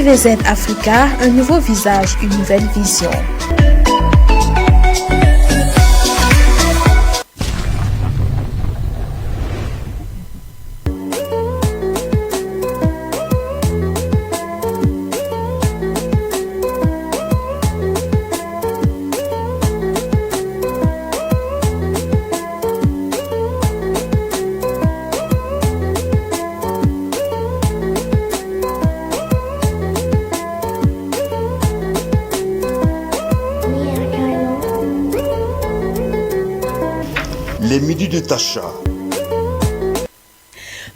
TVZ Africa, un nouveau visage, une nouvelle vision. Les midis de Tacha.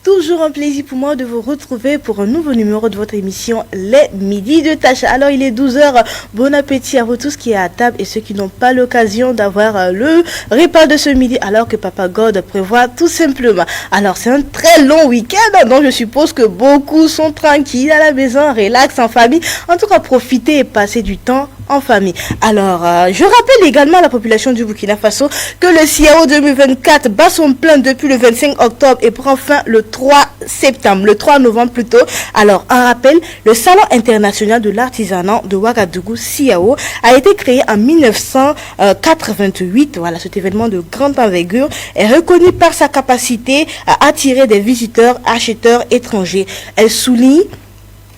Toujours un plaisir pour moi de vous retrouver pour un nouveau numéro de votre émission Les Midis de Tacha. Alors il est 12h, bon appétit à vous tous qui est à table et ceux qui n'ont pas l'occasion d'avoir le repas de ce midi alors que Papa God prévoit tout simplement. Alors c'est un très long week-end donc je suppose que beaucoup sont tranquilles à la maison, relax en famille. En tout cas profitez et passez du temps en famille. Alors, je rappelle également à la population du Burkina Faso que le CIAO 2024 bat son plein depuis le 25 octobre et prend fin le 3 septembre, le 3 novembre plutôt. Alors, un rappel, le Salon international de l'artisanat de Ouagadougou, CIAO, a été créé en 1988. Voilà, cet événement de grande envergure est reconnu par sa capacité à attirer des visiteurs, acheteurs étrangers. Elle souligne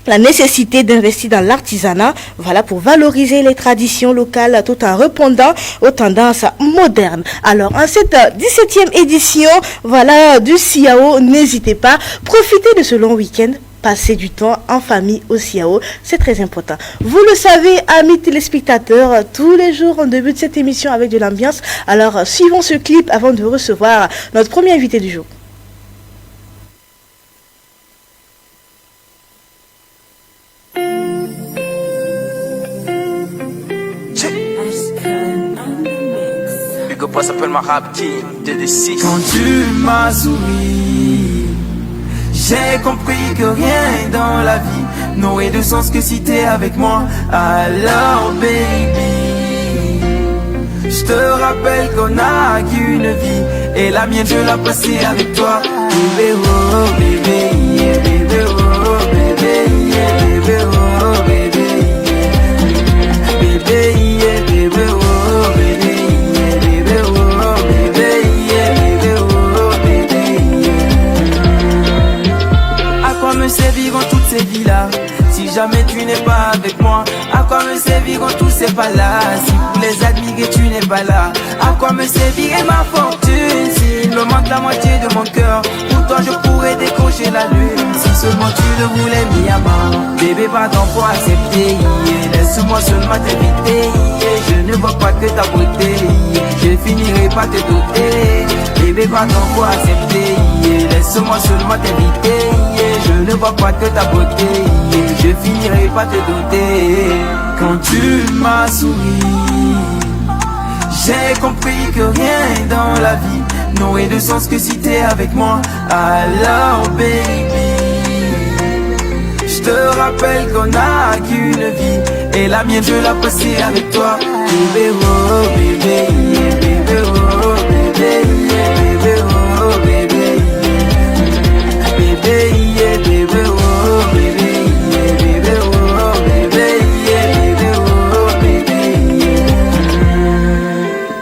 la nécessité d'investir dans l'artisanat, voilà, pour valoriser les traditions locales tout en répondant aux tendances modernes. Alors, en cette 17e édition, voilà, du CIAO, n'hésitez pas, profitez de ce long week-end, passez du temps en famille au CIAO, c'est très important. Vous le savez, amis téléspectateurs, tous les jours on débute cette émission avec de l'ambiance. Alors, suivons ce clip avant de recevoir notre premier invité du jour. S'appelle ma rap king de 6. Quand tu m'as souri, j'ai compris que rien dans la vie n'aurait de sens que si t'es avec moi. Alors baby, je te rappelle qu'on a qu'une vie et la mienne je la passée avec toi. Bébé oh bébé, yeah, bébé oh bébé, yeah, bébé oh bébé, yeah. Bébé yeah, bébé oh bébé. Me serviront toutes ces vies-là si jamais tu n'es pas avec moi? À quoi me serviront tous ces palaces si pour les admirer tu n'es pas là? À quoi me servirait ma fortune s'il me manque la moitié de mon cœur? Pour toi je pourrais décrocher la lune si seulement tu le voulais mis à main. Bébé pardon pour accepter, laisse-moi seulement t'éviter. Je ne vois pas que ta beauté, je finirai par te doter. Bébé pardon pour accepter, laisse-moi seulement t'éviter. Je ne vois pas que ta beauté, je finirai par te doter. Quand tu m'as souri, j'ai compris que rien dans la vie n'aurait de sens que si t'es avec moi. Alors baby, je te rappelle qu'on a qu'une vie et la mienne je la passée avec toi. Bébé oh bébé, yeah, bébé oh bébé, yeah, bébé oh bébé, yeah. Bébé yeah, bébé oh bébé, yeah, bébé oh bébé, yeah, bébé oh bébé, yeah.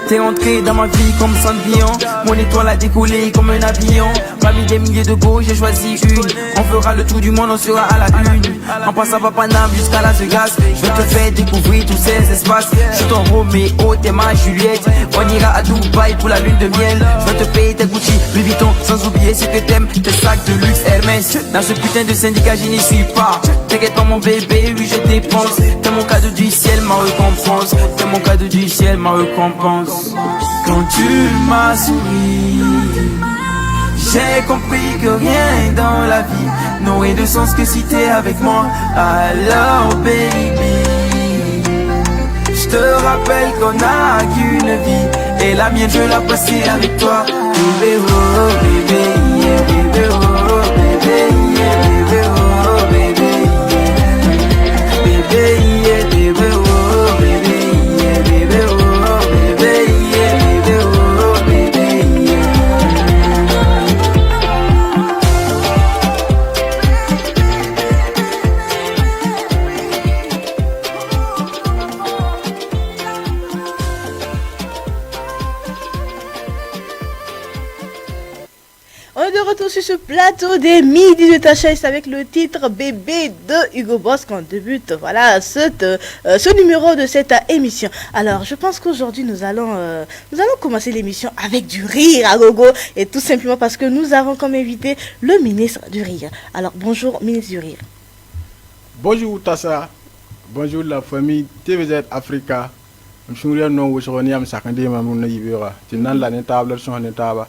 T'es entré dans ma vie comme Cendrillon, mon étoile a décollé comme un avion. Parmi des milliers de go, j'ai choisi une. On fera le tour du monde, on sera à la une. En passant par Paname jusqu'à Las Vegas, je vais te faire découvrir tous ces espaces. Je suis ton Roméo, t'es ma Juliette. On ira à Dubaï pour la lune de miel. Je vais te payer tes Gucci, Louis Vuitton, sans oublier ce que t'aimes, tes sacs de luxe Hermès. Dans ce putain de syndicat, je n'y suis pas. T'inquiète pas mon bébé, oui je dépense. T'es mon cadeau du ciel, ma récompense. T'es mon cadeau du ciel, ma récompense. Quand tu m'as souri, j'ai compris que rien dans la vie n'aurait de sens que si t'es avec moi. Alors baby, je te rappelle qu'on a qu'une vie et la mienne je la passée avec toi. Bébé oh bébé, yeah, bébé oh bébé, yeah, bébé oh bébé, yeah. Bébé yeah, bébé oh bébé, yeah, bébé oh bébé, yeah, bébé oh bébé, yeah. de retour sur ce plateau des Midis de Tacha. C'est avec le titre Bébé de Hugo Boss qu'on débute ce numéro de cette émission. Alors, je pense qu'aujourd'hui, nous allons commencer l'émission avec du rire à gogo. Et tout simplement parce que nous avons comme invité le ministre du Rire. Alors, bonjour, ministre du Rire. Bonjour Tassa, bonjour la famille TVZ Africa. Je suis là, nous sommes là, nous sommes là, nous sommes là, nous sommes là.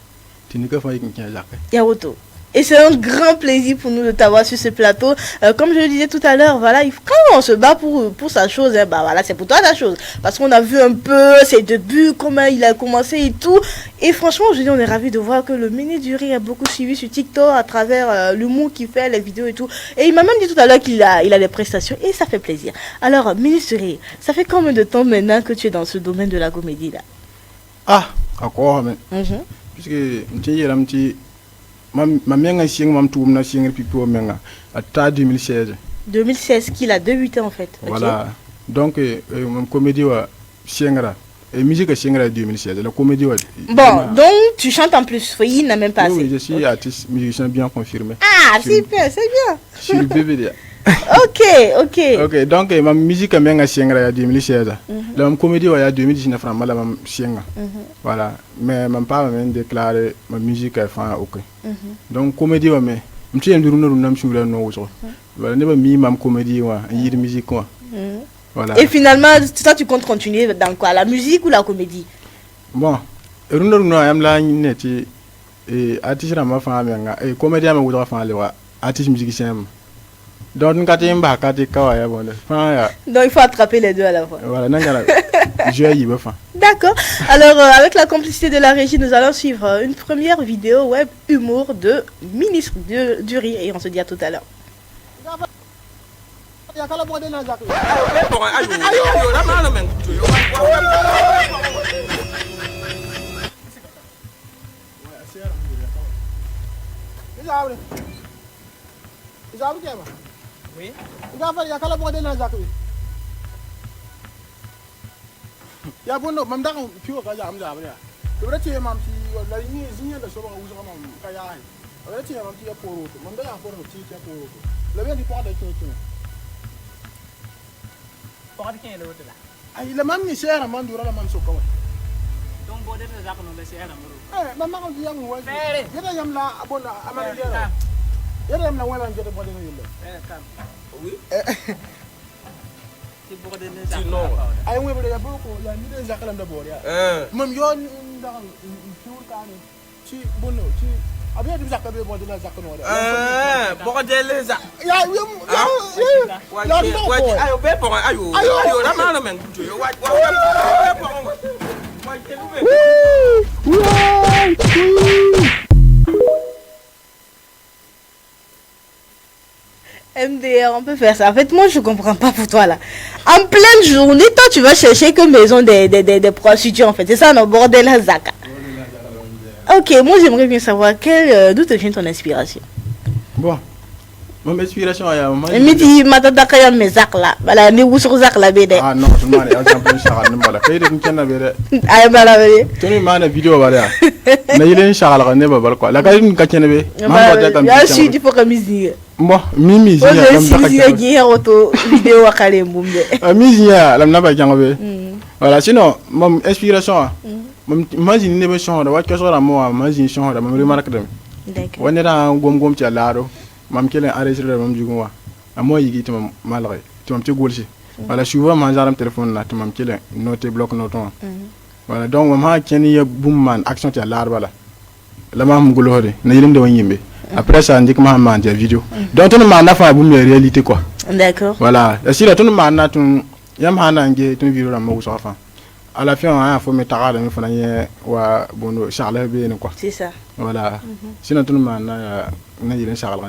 Yawoto. Et c'est un grand plaisir pour nous de t'avoir sur ce plateau. Comme je le disais tout à l'heure, voilà, quand on se bat pour sa chose, hein, bah voilà, c'est pour toi ta chose. Parce qu'on a vu un peu ses débuts, comment il a commencé et tout. Et franchement, aujourd'hui, on est ravis de voir que le ministre du Rire a beaucoup suivi sur TikTok à travers l'humour qu'il fait, les vidéos et tout. Et il m'a même dit tout à l'heure qu'il a des prestations et ça fait plaisir. Alors, ministre du Rire, ça fait combien de temps maintenant que tu es dans ce domaine de la comédie là? Ah, encore, mais. Puisque ma mère a signé mon tour, à 2016. 2016, qu'il a 2-8 ans en fait. Voilà. Okay. Donc, mon comédie wa Siengra. Et musique Siengra 2016. La comédie wa. Bon, donc tu chantes en plus. Il n'a même pas assez. Oui, je suis artiste musicien bien confirmé. Ah, super, c'est bien. Je suis le bébé. Ok. Donc ma musique a bien Siengra 2016. La comédie wa 2019 francs la Siengra. Voilà. Mais mon père m'a déclaré ma musique est fin ok. Donc comédie wa mais je suis voilà, ne pas mis ma comédie wa, une musique wa. Voilà. Et finalement, ça tu comptes continuer dans quoi, la musique ou la comédie? Bon, am la neti et artiste ma femme et comédien ma voudra faire le artiste musicien. Donc donc il faut attraper les deux à la fois. Voilà, d'accord. Alors avec la complicité de la régie, nous allons suivre une première vidéo web humour de ministre du Rire et on se dit à tout à l'heure. Oui. Ya bono mam da kan fiwo ka jam da bria. To rete mam ti la ni zinya da so ba uzo mam ka ya ai. Rete mam ti ya poro to mam da ya poro ti ya poro to. Le ben di po da ke ke. Po da ke le wotla. Ai le mam ni sera man dura la man so ka wa. Donc bo de za ko no le sera mo. Mam ma ko di yam wa. Yeda yam la abona amana dera. Yeda yam na wa lan jete bo de yele. Kam. Oui. Non. Ay we bele ya boko ya ni de zakalam da bori ya. Mam yo da fiul ka ni. Ci bono ci abiya di zakabe bo de la zakano da. Boko de le za. Ya ayo be boko ayo la ma men yo wa MDR, on peut faire ça. En fait, moi, je comprends pas pour toi, là. En pleine journée, toi, tu vas chercher que maison des prostituées, en fait. C'est ça, non, bordel la zaka. Ok, moi, j'aimerais bien savoir d'où te vient ton inspiration. Bon, mon inspiration, il me dit, matata kaya mes zak là. Voilà, ni ou sur zak là, bede. Ah non, tu m'as dit, exemple, Charles, ne m'ala. Kaya de m'kena bede. Aïe, mala bede. Tu m'as dit vidéo, voilà. Mais il est Charles, ne m'ala quoi. La kaya m'kena bede. Ya suis, il faut que musique. Bon, mimi zia auto vidéo à Kalemboum. Mizia, la naba jangabe. Voilà, sinon, mon inspiration, imagine ne be chonda, wa keso la mo, imagine chonda, mam remarque dem. D'accord. Wonne da gom ci laro, mam kelen enregistrer mam jugwa. Amo yigi to malray, to mam ci golsi. Voilà, souvent manjaram téléphone là, to mam kelen noter bloc noton. Voilà, donc mam ha keni ya boom action ci laro wala. La mam gulore, na yilim de wanyimbe. Après ça, on dit que ma maman a vidéo. Donc, on m'a fait une réalité quoi. D'accord. Voilà. Et si là, on m'a fait une vidéo dans mon enfant. À la fin, on a fait mes tarades, on a fait bon Charles bien quoi. C'est ça. Voilà. Sinon, on m'a fait Charles.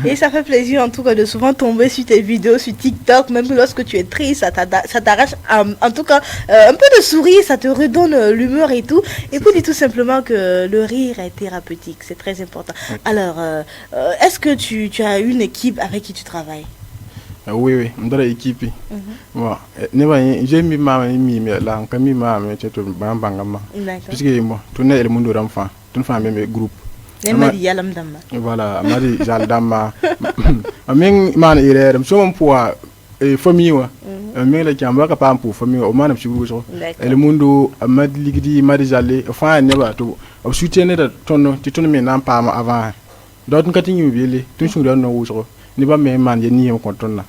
Et ça fait plaisir en tout cas de souvent tomber sur tes vidéos sur TikTok, même lorsque tu es triste, ça t'arrache en tout cas un peu de sourire, ça te redonne l'humeur et tout. Et puis dis tout simplement que le rire est thérapeutique, c'est très important. Alors, est-ce que tu as une équipe avec qui tu travailles? Oui, on a une équipe. Bon, j'ai mis ma là, quand même, tu es tout bangama. Puisque moi, tout le monde est enfant. tun fa même groupe ne mari yalam damma voilà mari jal damma amin man ire so mon poa famille wa mais la kamba ka pam pour famille o manam ci groupe le mundo amad ligidi mari jalle fa ne ba to o soutien de tonno ti tonno me nan pam avant d'autres kati ñu bieli tun su don no wuso ni ba me man ye ni ko tonna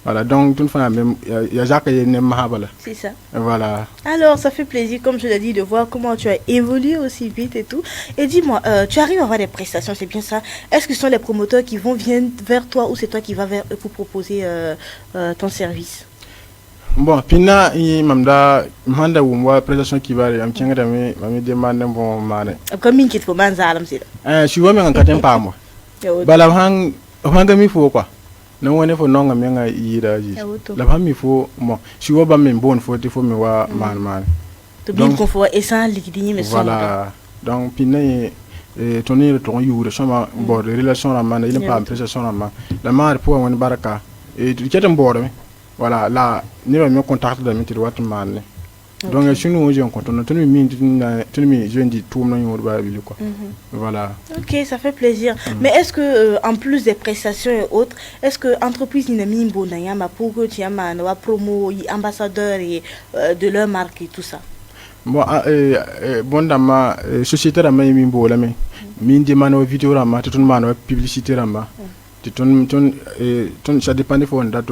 voilà donc tun fa même ya jacques ne mahabala c'est ça voilà. Alors ça fait plaisir comme je l'ai dit de voir comment tu as évolué aussi vite et tout. Et dis-moi, tu arrives à avoir des prestations, c'est bien ça? Est-ce que ce sont les promoteurs qui viennent vers toi ou c'est toi qui vas vers eux pour proposer ton service? Bon, pina i mamda manda wumwa prestation kibari am chenga mami demande bon mane. Comme min kit fo manza alam sida. Je vois men katen pamo. Bala hanga mi fo quoi. No wone fo nonga menga yida ji. La fami fo mo. Je vois ba men bon fo te fo me wa man. To bin ko fo esan likidini me so. Voilà. Donc pina toni le ton yure chama bon relation la man il pas prestation la man. La man pour woni baraka et tu ketem bord me. Voilà, là, nous avons contact de mettre votre man. Donc, si nous avons contact, nous avons jeune dit tout le monde quoi. Voilà. Ok, ça fait plaisir. Mais est-ce que, en plus des prestations et autres, est-ce que l'entreprise n'a mis bon pour que tu aies promo, ambassadeur et de leur marque et tout ça? Bon, bon, dans ma société, la main est bon, la main. Mine demande aux vidéos, la main, tout le monde publicité, la main. Ça dépend de la date.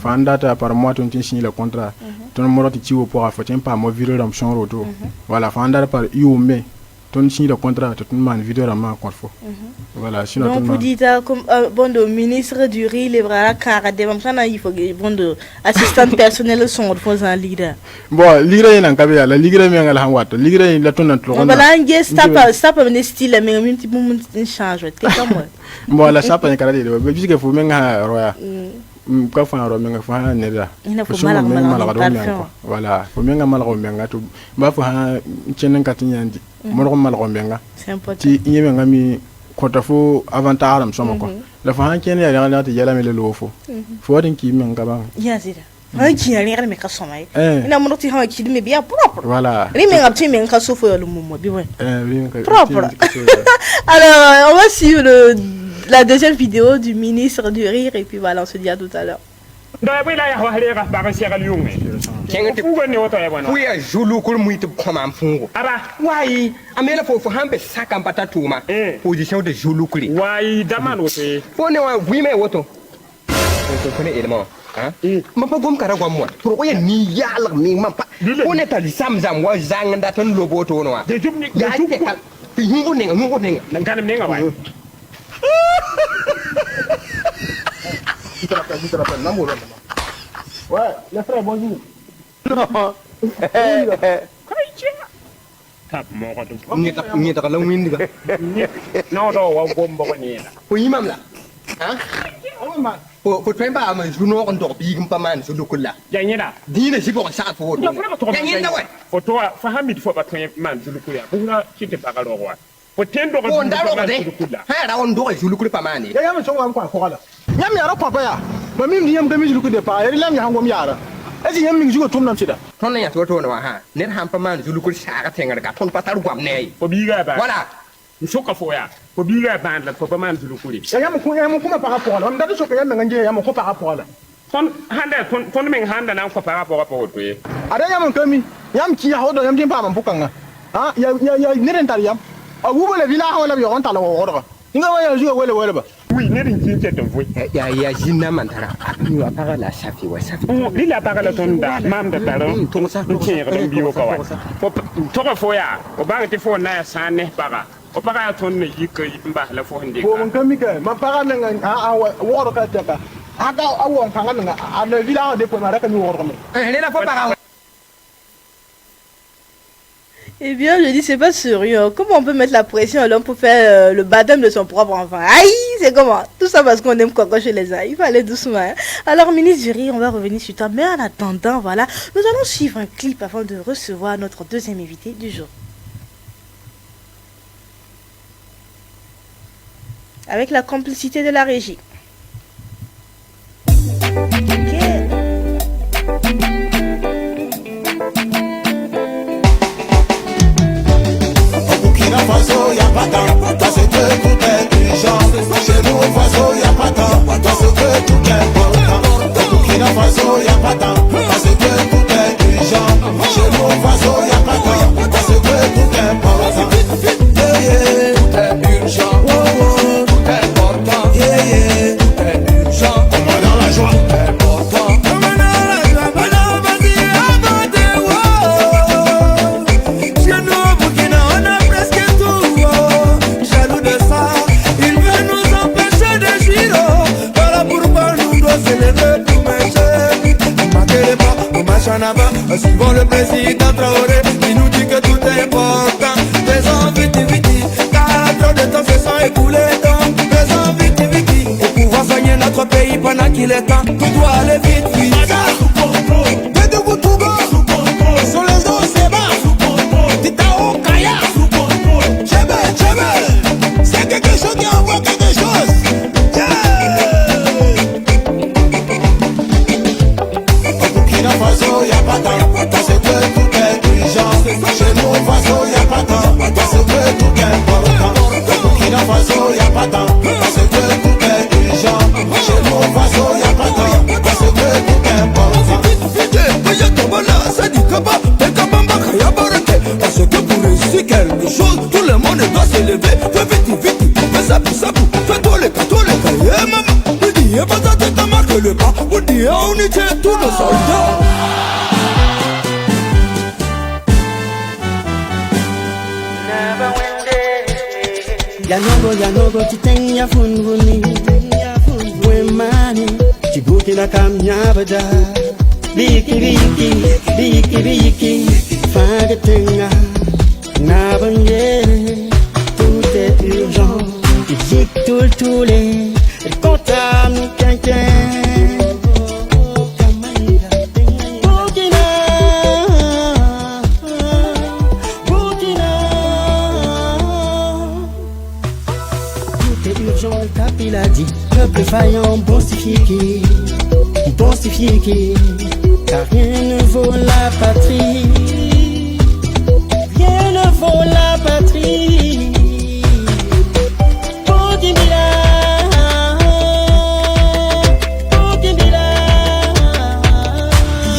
Fan date par mois, tu signes le contrat. Tu as tu pour faire pas moi virer dans son retour. Voilà, fan date par mais tu signes le contrat, tu as une vidéo à ma encore fois. Voilà, sinon. Donc, vous dites comme bon de ministre du riz, les bras car des mamans, il faut que bon de assistant personnel sont en leader. Bon, leader est en cabine, la leader est en la hanwat, leader est la tonne entre. Voilà, un geste, ça peut me style, mais un petit moment de change. T'es comme moi. Bon, la chapa est carré, mais puisque vous m'en avez roya. Ka fa ro menga fa ne da faut mal voilà faut menga mal ro menga to ba fa chenen katinyandi mo ro mal ro menga c'est important ti nyeme ngami kota fo avantage am somo ko la fa han ken ya la ta yala mele lo fo din ki menga ba ya zira han ki ya le me ka somay ina mo ti han ki me bien propre voilà ri me ngam ti me ka so fo yo mo bi ouais propre alors on va suivre la deuxième vidéo du ministre du rire et puis voilà on se dit à tout à l'heure. Position de Jouloukri. Ma pa gom kara gom mo pour ko ni yalla mi ma pa on est ali samzam wa zanganda tan lobo to no wa de jumni ya te kal ngu ne nan kanam ne nga way tu te rappelles l'amour ouais les frères bonjour tap mo ko dum ni ta la windi ga no do wa gom bo ni la ko yimam la hein faut pas mais je n'ai pas de pas mal sur le coup là gagné là dis-le c'est pour ça faut gagner là ouais faut toi fahamid faut pas trouver man sur le coup là pour là qui te parle au roi faut tendo on dalo de ha da on do sur le coup pas mal ya me so am kwa ko la nyam ya ra papa ya ba mi yam da mi sur le coup de pa ya lam ya ngom yara esi yam mi jugo tum nam sida ton ya to no wa ha net ham pa man sur le coup sa ka tenga ka ton patar gwam ne faut biga ba voilà nsoka fo ya faut biga band la faut pas man sur le coup ya yam ko ma par rapport la ndado so ko yam nganje yam ko par rapport la ton handa ton men handa na ko par rapport to ye ada yam ko mi yam ki ya hodo yam tin pa man bukanga ha ya ne ren tar yam a wubo le vila ha la bi on tala wo hodo nga wa ya jugo wele ba oui ne rin tin de voi ya jinna man tara ni wa para la safi wa safi li la para la ton da mam da taro ton sa tin rin biyo ko wa fo to fo ya o ba ti fo na sa ne para o para ton ne yika mba la fo hande ko mon kamika ma para nga a wo ka taka aga awon kan nga a le villa de po ma raka ni wo ko ne la fo para. Eh bien, je dis, c'est pas sérieux. Comment on peut mettre la pression à l'homme pour faire le baptême de son propre enfant? Aïe, c'est comment? Tout ça parce qu'on aime quoi chez les uns. Il faut aller doucement. Hein? Alors, ministre du Rire, on va revenir sur toi. Mais en attendant, voilà, nous allons suivre un clip afin de recevoir notre deuxième invité du jour. Avec la complicité de la régie. Faso ya pas tant, parce que tout est urgent. Chez nous au Faso, y a pas tant, parce que tout est important. Au Burkina Faso, y a pas tant, parce que tout est urgent. Chez nous au Faso, y a pas tant, parce que tout est important. Yeah, yeah. Tout est urgent, tout est important. Yeah, yeah. Tout est urgent, on va dans la joie. Tout est important. Suivant le président Traoré, il nous dit que tout est important. Faisons vite, vite, car trop de temps se sont écoulés. Donc, faisons vite, vite, pour pouvoir soigner notre pays pendant qu'il est temps. Tout doit aller vite, vite. Debout tout bas, sur les dos c'est bas. Titao Kaya, Tchébé, c'est quelque chose qui envoie quelque chose. Faso, y a pas tant, parce que tout est urgent. Chez nous, Faso, y a pas tant, parce que tout est important. Au Burkina Faso, y a pas tant, parce que tout est urgent. Chez nous, Faso, y a pas tant, parce que tout est important. Parce que pour réussir quelque chose, tout le monde doit se lever. Fais vite, vite, fais ça, fais tous les cas, maman. Vous dites pas ça, t'as marqué le pas. Vous dites, on y tient tous nos soldats. Yanogo, titenya funvuni. Wemani, chibuki na kamnyabada. Biki, fagatenga. Nabanye, tout est urgent. Il dit tous les comptables, quelqu'un. Il a dit, peuple faillant, bonsifié, car rien ne vaut la patrie, rien ne vaut la patrie.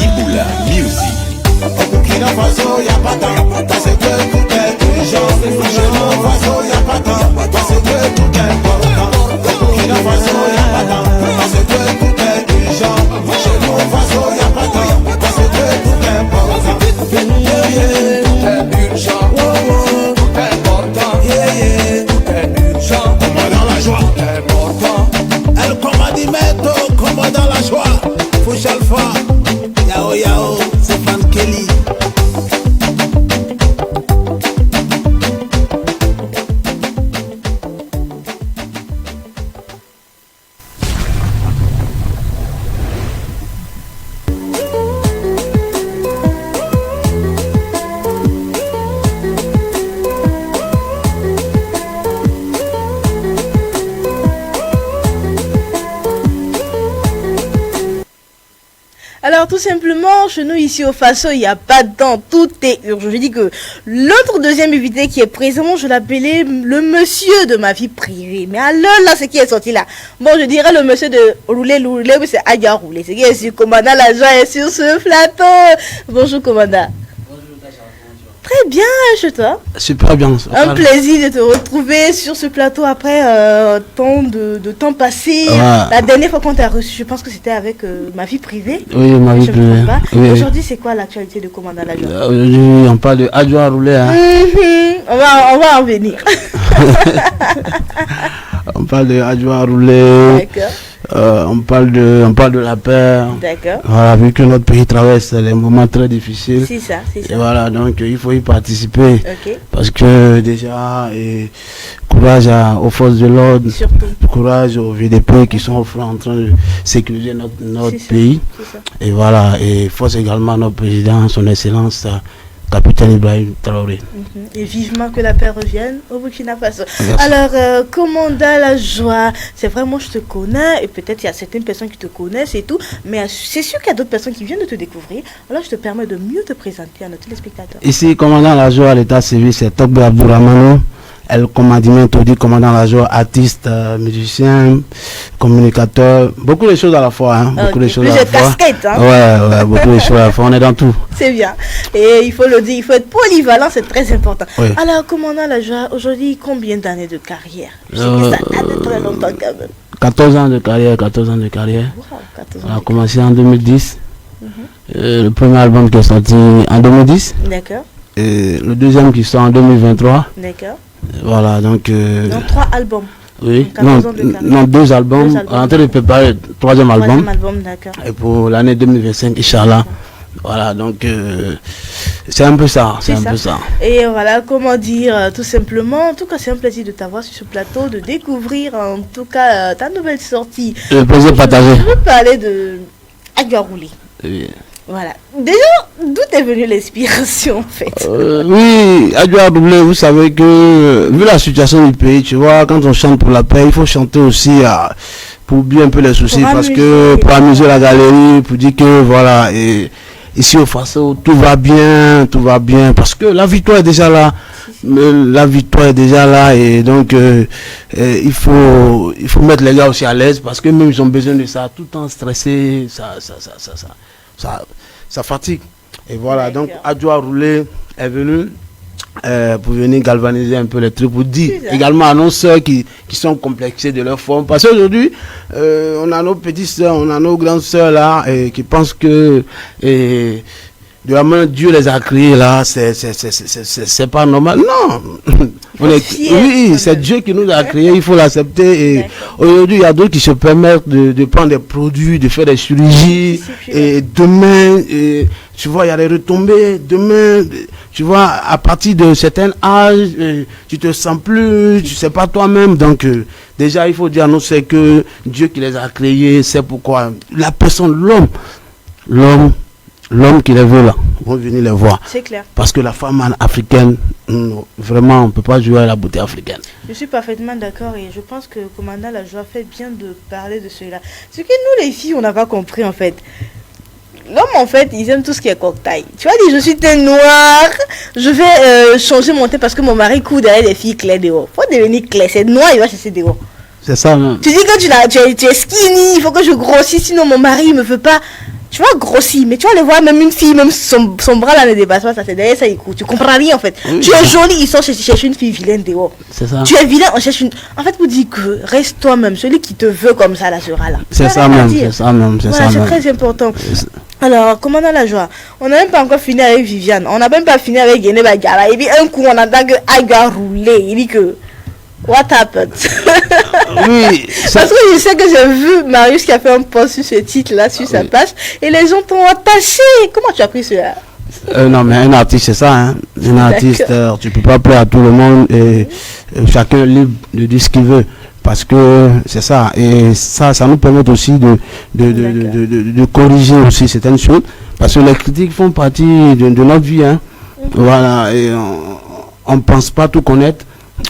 Iboula Music. Au Burkina Faso, y a pas tant, parce que tout est urgent. Chez nous, Faso, y a pas tant, parce que tout est important. Burkina Faso, y a pas tant, parce que tout est urgent. Chez nous, Faso, y a pas tant, parce que tout est important. Yeah, yeah. Tout est urgent, tout est important. Yeah, yeah. Tout est urgent, on va dans la joie. Tout est important. El Commandimento, comme dans la joie. Fouch Alpha, Yao Yao, c'est Fan Kelly. Alors tout simplement, chez nous ici au Faso, il n'y a pas de temps, tout est urgent. Je dis que l'autre deuxième invité qui est présent, je l'appelais le monsieur de ma vie privée. Mais alors là, c'est qui est sorti là? Bon, je dirais le monsieur de rouler, mais c'est Adia rouler. C'est qui est sur commandant, la joie est sur ce plateau. Bonjour commandant. Très bien, chez toi. Super bien. Un plaisir de te retrouver sur ce plateau après tant de temps passé. Ouais. La dernière fois qu'on t'a reçu, je pense que c'était avec ma vie privée. Oui, ma vie privée. Oui. Aujourd'hui, c'est quoi l'actualité de Commandant la joie? Aujourd'hui, on parle de Adjoa Roulé. Hein. On va en venir. On parle de Adjoa Roulé. D'accord. On parle de la paix. D'accord. Voilà, vu que notre pays traverse des moments très difficiles. C'est ça. Et voilà, donc il faut y participer. Okay. Parce que déjà, courage aux forces de l'ordre, courage aux VDP qui sont au front en train de sécuriser notre pays. Et voilà, et force également à notre président, son excellence, capitaine Ibrahim Traoré. Et vivement que la paix revienne au Burkina Faso. Alors, commandant la joie, c'est vrai, moi je te connais, et peut-être il y a certaines personnes qui te connaissent et tout, mais c'est sûr qu'il y a d'autres personnes qui viennent de te découvrir. Alors je te permets de mieux te présenter à nos téléspectateurs. Ici, commandant la joie à l'état civil, c'est Togbe Abdourahmano, El Commandement, dit commandant la joie, artiste, musicien, communicateur, beaucoup de choses à la fois. Hein, beaucoup de choses à la fois. Casquettes, hein. Ouais, beaucoup de choses à la fois. On est dans tout. C'est bien. Et il faut le dire, il faut être polyvalent, c'est très important. Oui. Alors, commandant la joie, aujourd'hui, combien d'années de carrière? Je sais que ça date très longtemps quand même. 14 ans de carrière. Wow, 14 ans on a commencé en 2010. Le premier album qui est sorti en 2010. D'accord. Et le deuxième qui sort en 2023. D'accord. Voilà, donc... Donc 3 albums. Oui, non, 2 albums. On est en train de préparer le troisième album. D'accord. Et pour l'année 2025, Inch'Allah. Voilà, donc c'est un peu ça. C'est un peu ça. Et voilà, comment dire, tout simplement, en tout cas, c'est un plaisir de t'avoir sur ce plateau, de découvrir en tout cas ta nouvelle sortie. Le plaisir partagé. Je veux parler de Adjoa Roulé. Oui. Voilà. Déjà, d'où est venue l'inspiration en fait? Oui, Adjoa Roulé, vous savez que vu la situation du pays, tu vois, quand on chante pour la paix, il faut chanter aussi pour oublier un peu les soucis, parce que pour amuser la galerie, pour dire que voilà, et ici au Faso, tout va bien, parce que la victoire est déjà là. Et donc il faut mettre les gars aussi à l'aise, parce que même ils ont besoin de ça. Tout le temps stressé, ça fatigue. Et voilà, donc Adjoa Roulé est venu pour venir galvaniser un peu les trucs, pour dire également à nos soeurs qui sont complexées de leur forme, parce qu'aujourd'hui on a nos petites soeurs, on a nos grandes soeurs là, et qui pensent que de la main Dieu les a créés là, c'est pas normal. Non, oui, c'est Dieu qui nous a créés, il faut l'accepter. Et aujourd'hui, il y a d'autres qui se permettent de prendre des produits, de faire des chirurgies. Et demain, tu vois, il y a des retombées. Demain, tu vois, à partir de certain âge, tu te sens plus, tu sais pas toi-même. Donc, déjà, il faut dire, non, c'est que Dieu qui les a créés, c'est pourquoi la personne, l'homme qui les veut là, vont venir les voir. C'est clair. Parce que la femme africaine, vraiment, on ne peut pas jouer à la beauté africaine. Je suis parfaitement d'accord, et je pense que commandant la joie fait bien de parler de cela. Ce que nous les filles, on n'a pas compris en fait. L'homme en fait, ils aiment tout ce qui est cocktail. Tu vois, dit je suis teint noir, je vais changer mon teint parce que mon mari court derrière les filles claires dehors. Faut devenir clair, c'est noir, il va chercher dehors. C'est ça même. Tu dis que tu es skinny, il faut que je grossisse, sinon mon mari il me veut pas. Tu vois, grossi, mais tu vas les voir, même une fille, même son bras là ne dépasse pas, ça c'est derrière ça il court. Tu comprends rien en fait. Oui, tu es jolie, ils sont chercher une fille vilaine dehors. C'est ça. Tu es vilain, on cherche une. En fait, vous dites que reste toi-même, celui qui te veut comme ça là sera là. C'est ça même, c'est ça même, c'est voilà, ça. C'est très important. Alors, commandant la joie, on n'a même pas encore fini avec Viviane, on n'a même pas fini avec Guéné Bagala. Et puis un coup, on entend que Adjoa Roulé, il dit que. What happened? Oui, parce que je sais que j'ai vu Marius qui a fait un post sur ce titre-là, sur sa page, et les gens t'ont attaché. Comment tu as pris cela? Non, mais un artiste, c'est ça. Hein. Un artiste, tu peux pas plaire à tout le monde, et chacun est libre de dire ce qu'il veut. Parce que c'est ça. Et ça nous permet aussi de corriger aussi certaines choses. Parce que les critiques font partie de notre vie. Hein. Voilà. Et on ne pense pas tout connaître.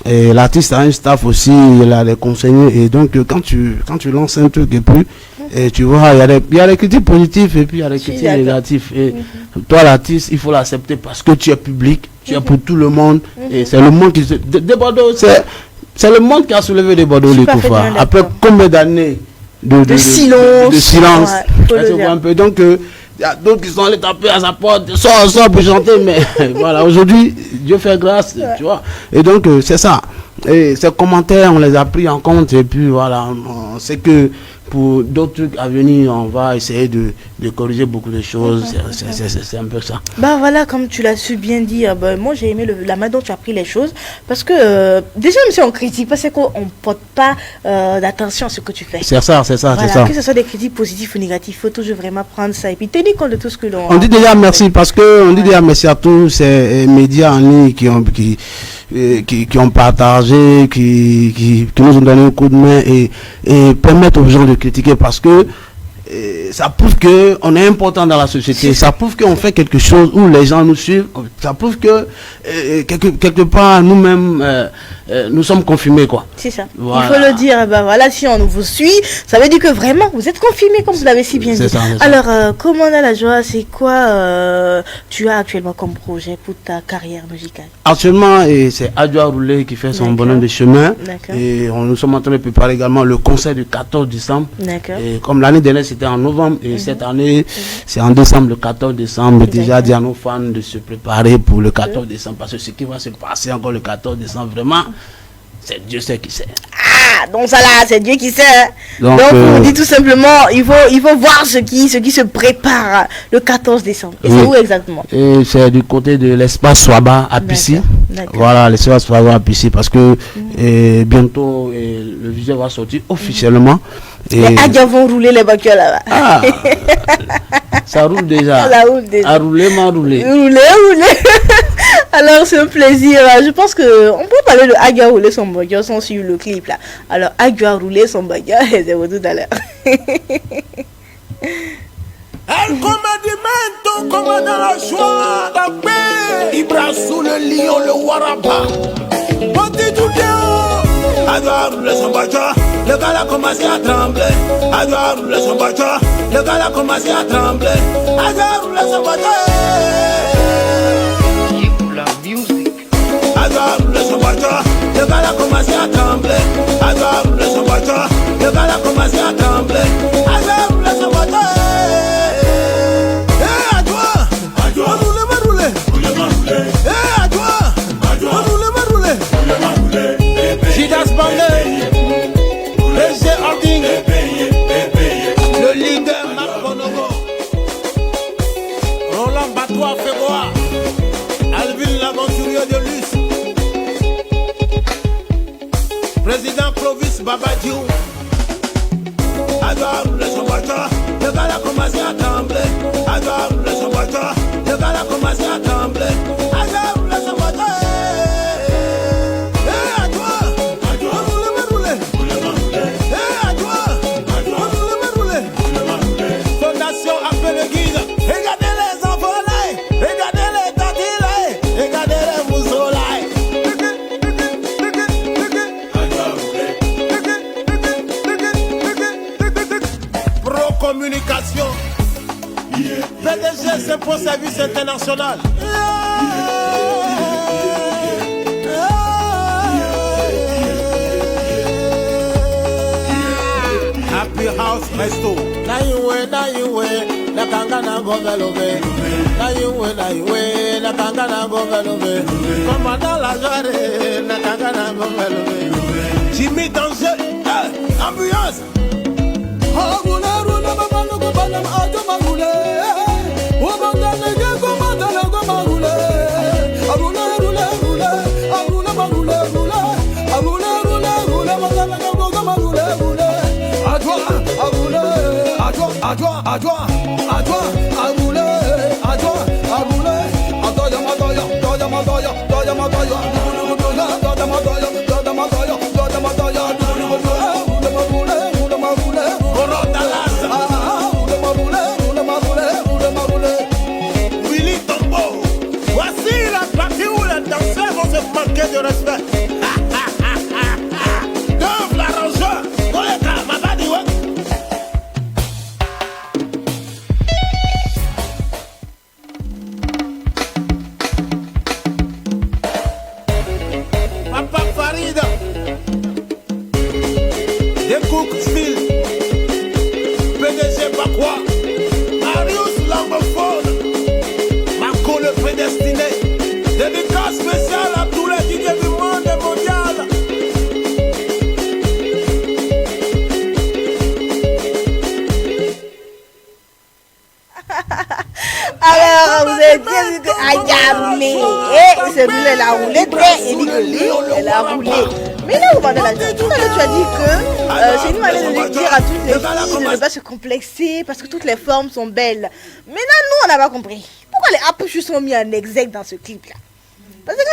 Et l'artiste a un staff aussi, il a des conseillers, et donc quand tu lances un truc et puis et tu vois, il y a des critiques positives et puis il y a des critiques négatives, et toi l'artiste il faut l'accepter parce que tu es public, tu es pour tout le monde, et c'est le monde qui se des Bordeaux, c'est le monde qui a soulevé des Bordeaux les Koufa après combien d'années de silence, un peu. Donc il y a d'autres qui sont allés taper à sa porte, sors pour chanter, mais voilà, aujourd'hui, Dieu fait grâce, tu vois. Et donc, c'est ça. Et ces commentaires, on les a pris en compte, et puis voilà, on sait que pour d'autres trucs à venir, on va essayer de corriger beaucoup de choses. C'est un peu ça. Bah voilà, comme tu l'as su bien dire, moi j'ai aimé la main dont tu as pris les choses, parce que déjà même si on critique pas, c'est qu'on ne porte pas d'attention à ce que tu fais. C'est ça. Voilà, que ce soit des critiques positives ou négatives, il faut toujours vraiment prendre ça et puis tenir compte de tout ce que l'on... On dit déjà merci, parce que on dit déjà merci à tous ces médias en ligne qui ont partagé, qui nous ont donné un coup de main et permettent aux gens de critiquer, parce que ça prouve que on est important dans la société, ça prouve qu'on fait quelque chose où les gens nous suivent, ça prouve que quelque part nous-mêmes nous sommes confirmés, quoi. C'est ça. Voilà. Il faut le dire. Ben voilà, si on vous suit, ça veut dire que vraiment, vous êtes confirmés, comme vous l'avez si bien dit. Ça. Alors, comment on a la joie, c'est quoi tu as actuellement comme projet pour ta carrière musicale? Actuellement, c'est Adjoa Roulé qui fait son bonhomme de chemin. Et nous sommes en train de préparer également le concert du 14 décembre. Et comme l'année dernière, c'était en novembre. Et cette année, c'est en décembre, le 14 décembre. Déjà, dit à nos fans de se préparer pour le 14 décembre. Parce que ce qui va se passer encore le 14 décembre, vraiment, c'est Dieu sait qui sait. Ah, donc ça là, c'est Dieu qui sait. Donc on dit tout simplement, il faut voir ce qui se prépare le 14 décembre. Et c'est où exactement? Et c'est du côté de l'espace Swaba à Pissy. Voilà, l'espace Swaba à Pissy, parce que bientôt le visuel va sortir officiellement. Les Adia vont rouler les voitures là-bas. Ah, ça roule déjà. Ça roule déjà. À rouler, m'a roulé. Rouler. Alors c'est un plaisir. Je pense que on peut parler de Agia rouler son bagage sans suivre le clip là. Alors Agia rouler son bagage, c'est pour tout à l'heure. El comandimento, comme dans la joie, la paix. Ibra sous le lion, le waraba. Bandi tout déo. Agia rouler son bagage. Le gars a commencé à trembler. Agia rouler son bagage. Le gars a commencé à trembler. Agia rouler son bagage. Agia rouler son bagage. Le gars a commencé à trembler. Agia rouler son bagage. Le gars a commencé à trembler. Agia rouler son bagage. Jidas Bandé, Léger Harding, le leader Marc Bonobo, Roland Batois Fébois, Alvin l'aventurier de Luce, président Clovis Babadiou, Agar le Sombata, le gars a commencé à trembler, Agar le Sombata, le gars a commencé à trembler, Agar le Sombata. Communication, PDG, c'est pour service international. Happy House Resto. Na iwe, na kangana go velove. Na iwe, na kangana go velove. Commandant la joie, na kangana go velove. Jimmy Danger, ambiance. Manquer de respect. Devant l'arrangeur, dans les cas, ma badiwa. Papa Farida, des Cook Steel, PDG Bakwa, Marius Lambefold, Marco le prédestiné, dédicace spéciale à tous les DJ du monde mondial. Alors, vous avez dit que Agia a roulé. Et c'est lui, elle a roulé très, il dit que lui, elle a roulé. Mais là, vous parlez de la joie. Tout à l'heure, tu as dit que c'est une manière de dire à toutes les filles de ne pas se complexer parce que toutes les formes sont belles. Maintenant, nous, on n'a pas compris. Pourquoi les Apuchus sont mis en exergue dans ce clip-là? Parce que quand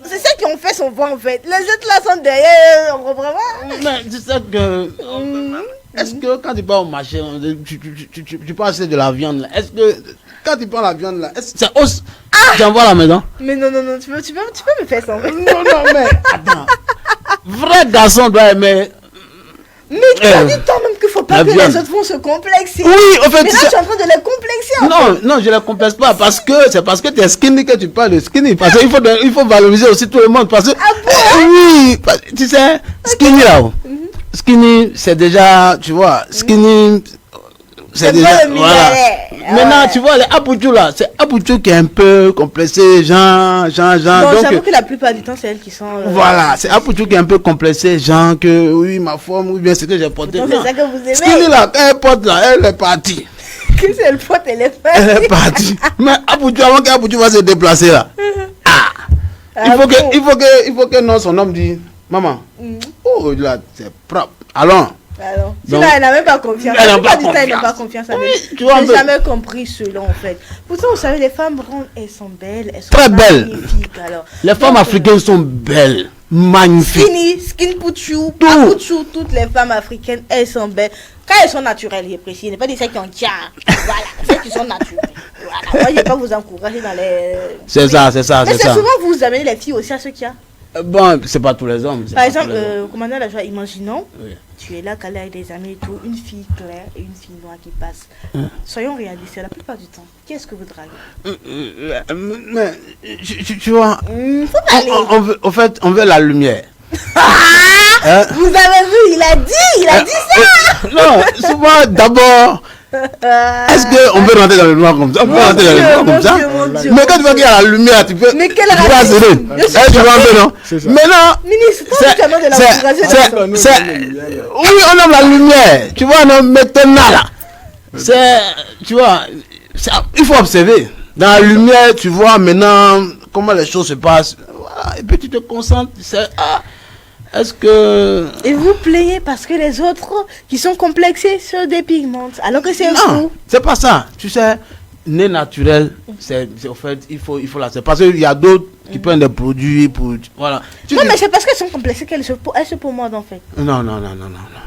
c'est ça qui ont fait son voix en fait. Les autres là sont derrière, on comprend pas. Mais tu sais que. Est-ce que quand tu pars au marché, tu peux acheter de la viande là? Est-ce que quand tu prends la viande là, J'envoie à la maison. Mais non, tu peux me faire ça. Non, mais attends. Vrai garçon doit aimer. Mais tu as dit toi-même qu'il ne faut pas que les autres vont se complexer. Oui, en fait. Mais là, je suis en train de les complexer. Non, je ne les complexe pas c'est parce que tu es skinny que tu parles de skinny. Parce qu'il faut valoriser aussi tout le monde. Parce que, oui, tu sais, skinny là-haut. Skinny, c'est déjà, tu vois, skinny. C'est déjà, voilà. Maintenant, tu vois, les Apuchou là, c'est Apuchou qui est un peu complexé, Jean. Bon, j'avoue que la plupart du temps, c'est elles qui sont. Voilà, c'est Apuchou qui est un peu complexé, Jean, que oui, ma forme, ou bien ce que j'ai porté. C'est ça que vous aimez. Skinny là, quand elle porte là, elle est partie. Que c'est le pote, elle est partie. Elle est partie. Mais Apuchou, avant qu'Apuchou va se déplacer là, il faut que non, son homme dit, maman, oh là, c'est propre. Allons. Sinon, elle n'a même pas confiance. Elle n'a pas confiance en elle. Je n'ai jamais compris cela en fait. Pourtant, vous savez, les femmes rondes, elles sont belles. Elles sont très belles. Alors. Les femmes africaines sont belles, magnifiques. Skin Puchou, Apuchou, toutes les femmes africaines, elles sont belles. Quand elles sont naturelles, j'ai précisé. Ce n'est pas des celles qui ont tient. Voilà, celles qui sont naturelles. Voilà. Moi, je ne vais pas vous encourager dans les. C'est ça. Mais c'est souvent vous amenez les filles aussi à ce qu'il y a. Bon, c'est pas tous les hommes. Par exemple, commandant la joie, imaginons, tu es là, calé avec des amis et tout, une fille claire et une fille noire qui passe. Soyons réalistes, la plupart du temps, qu'est-ce que vous draguez? Mais, tu vois, en fait, on veut la lumière. Vous avez vu, il a dit ça. Non, souvent, d'abord. Est-ce qu'on peut rentrer dans le noir comme ça? On peut rentrer dans le noir comme ça? Mais quand tu vois qu'il y a la lumière, tu peux. Mais quelle raison? Tu vois un peu, non? Mais non! Oui, on aime la lumière. Tu vois, non, maintenant là. Tu vois, il faut observer. Dans la lumière, tu vois maintenant comment les choses se passent. Et puis tu te concentres. Est-ce que... Et vous plaignez parce que les autres qui sont complexés se dépigmentent, alors que c'est non, fou. C'est pas ça. Tu sais, nez naturel, c'est au fait, il faut la... C'est parce qu'il y a d'autres qui prennent des produits pour... Voilà. Mais c'est parce qu'elles sont complexées qu'elles se pommadent en fait. Non.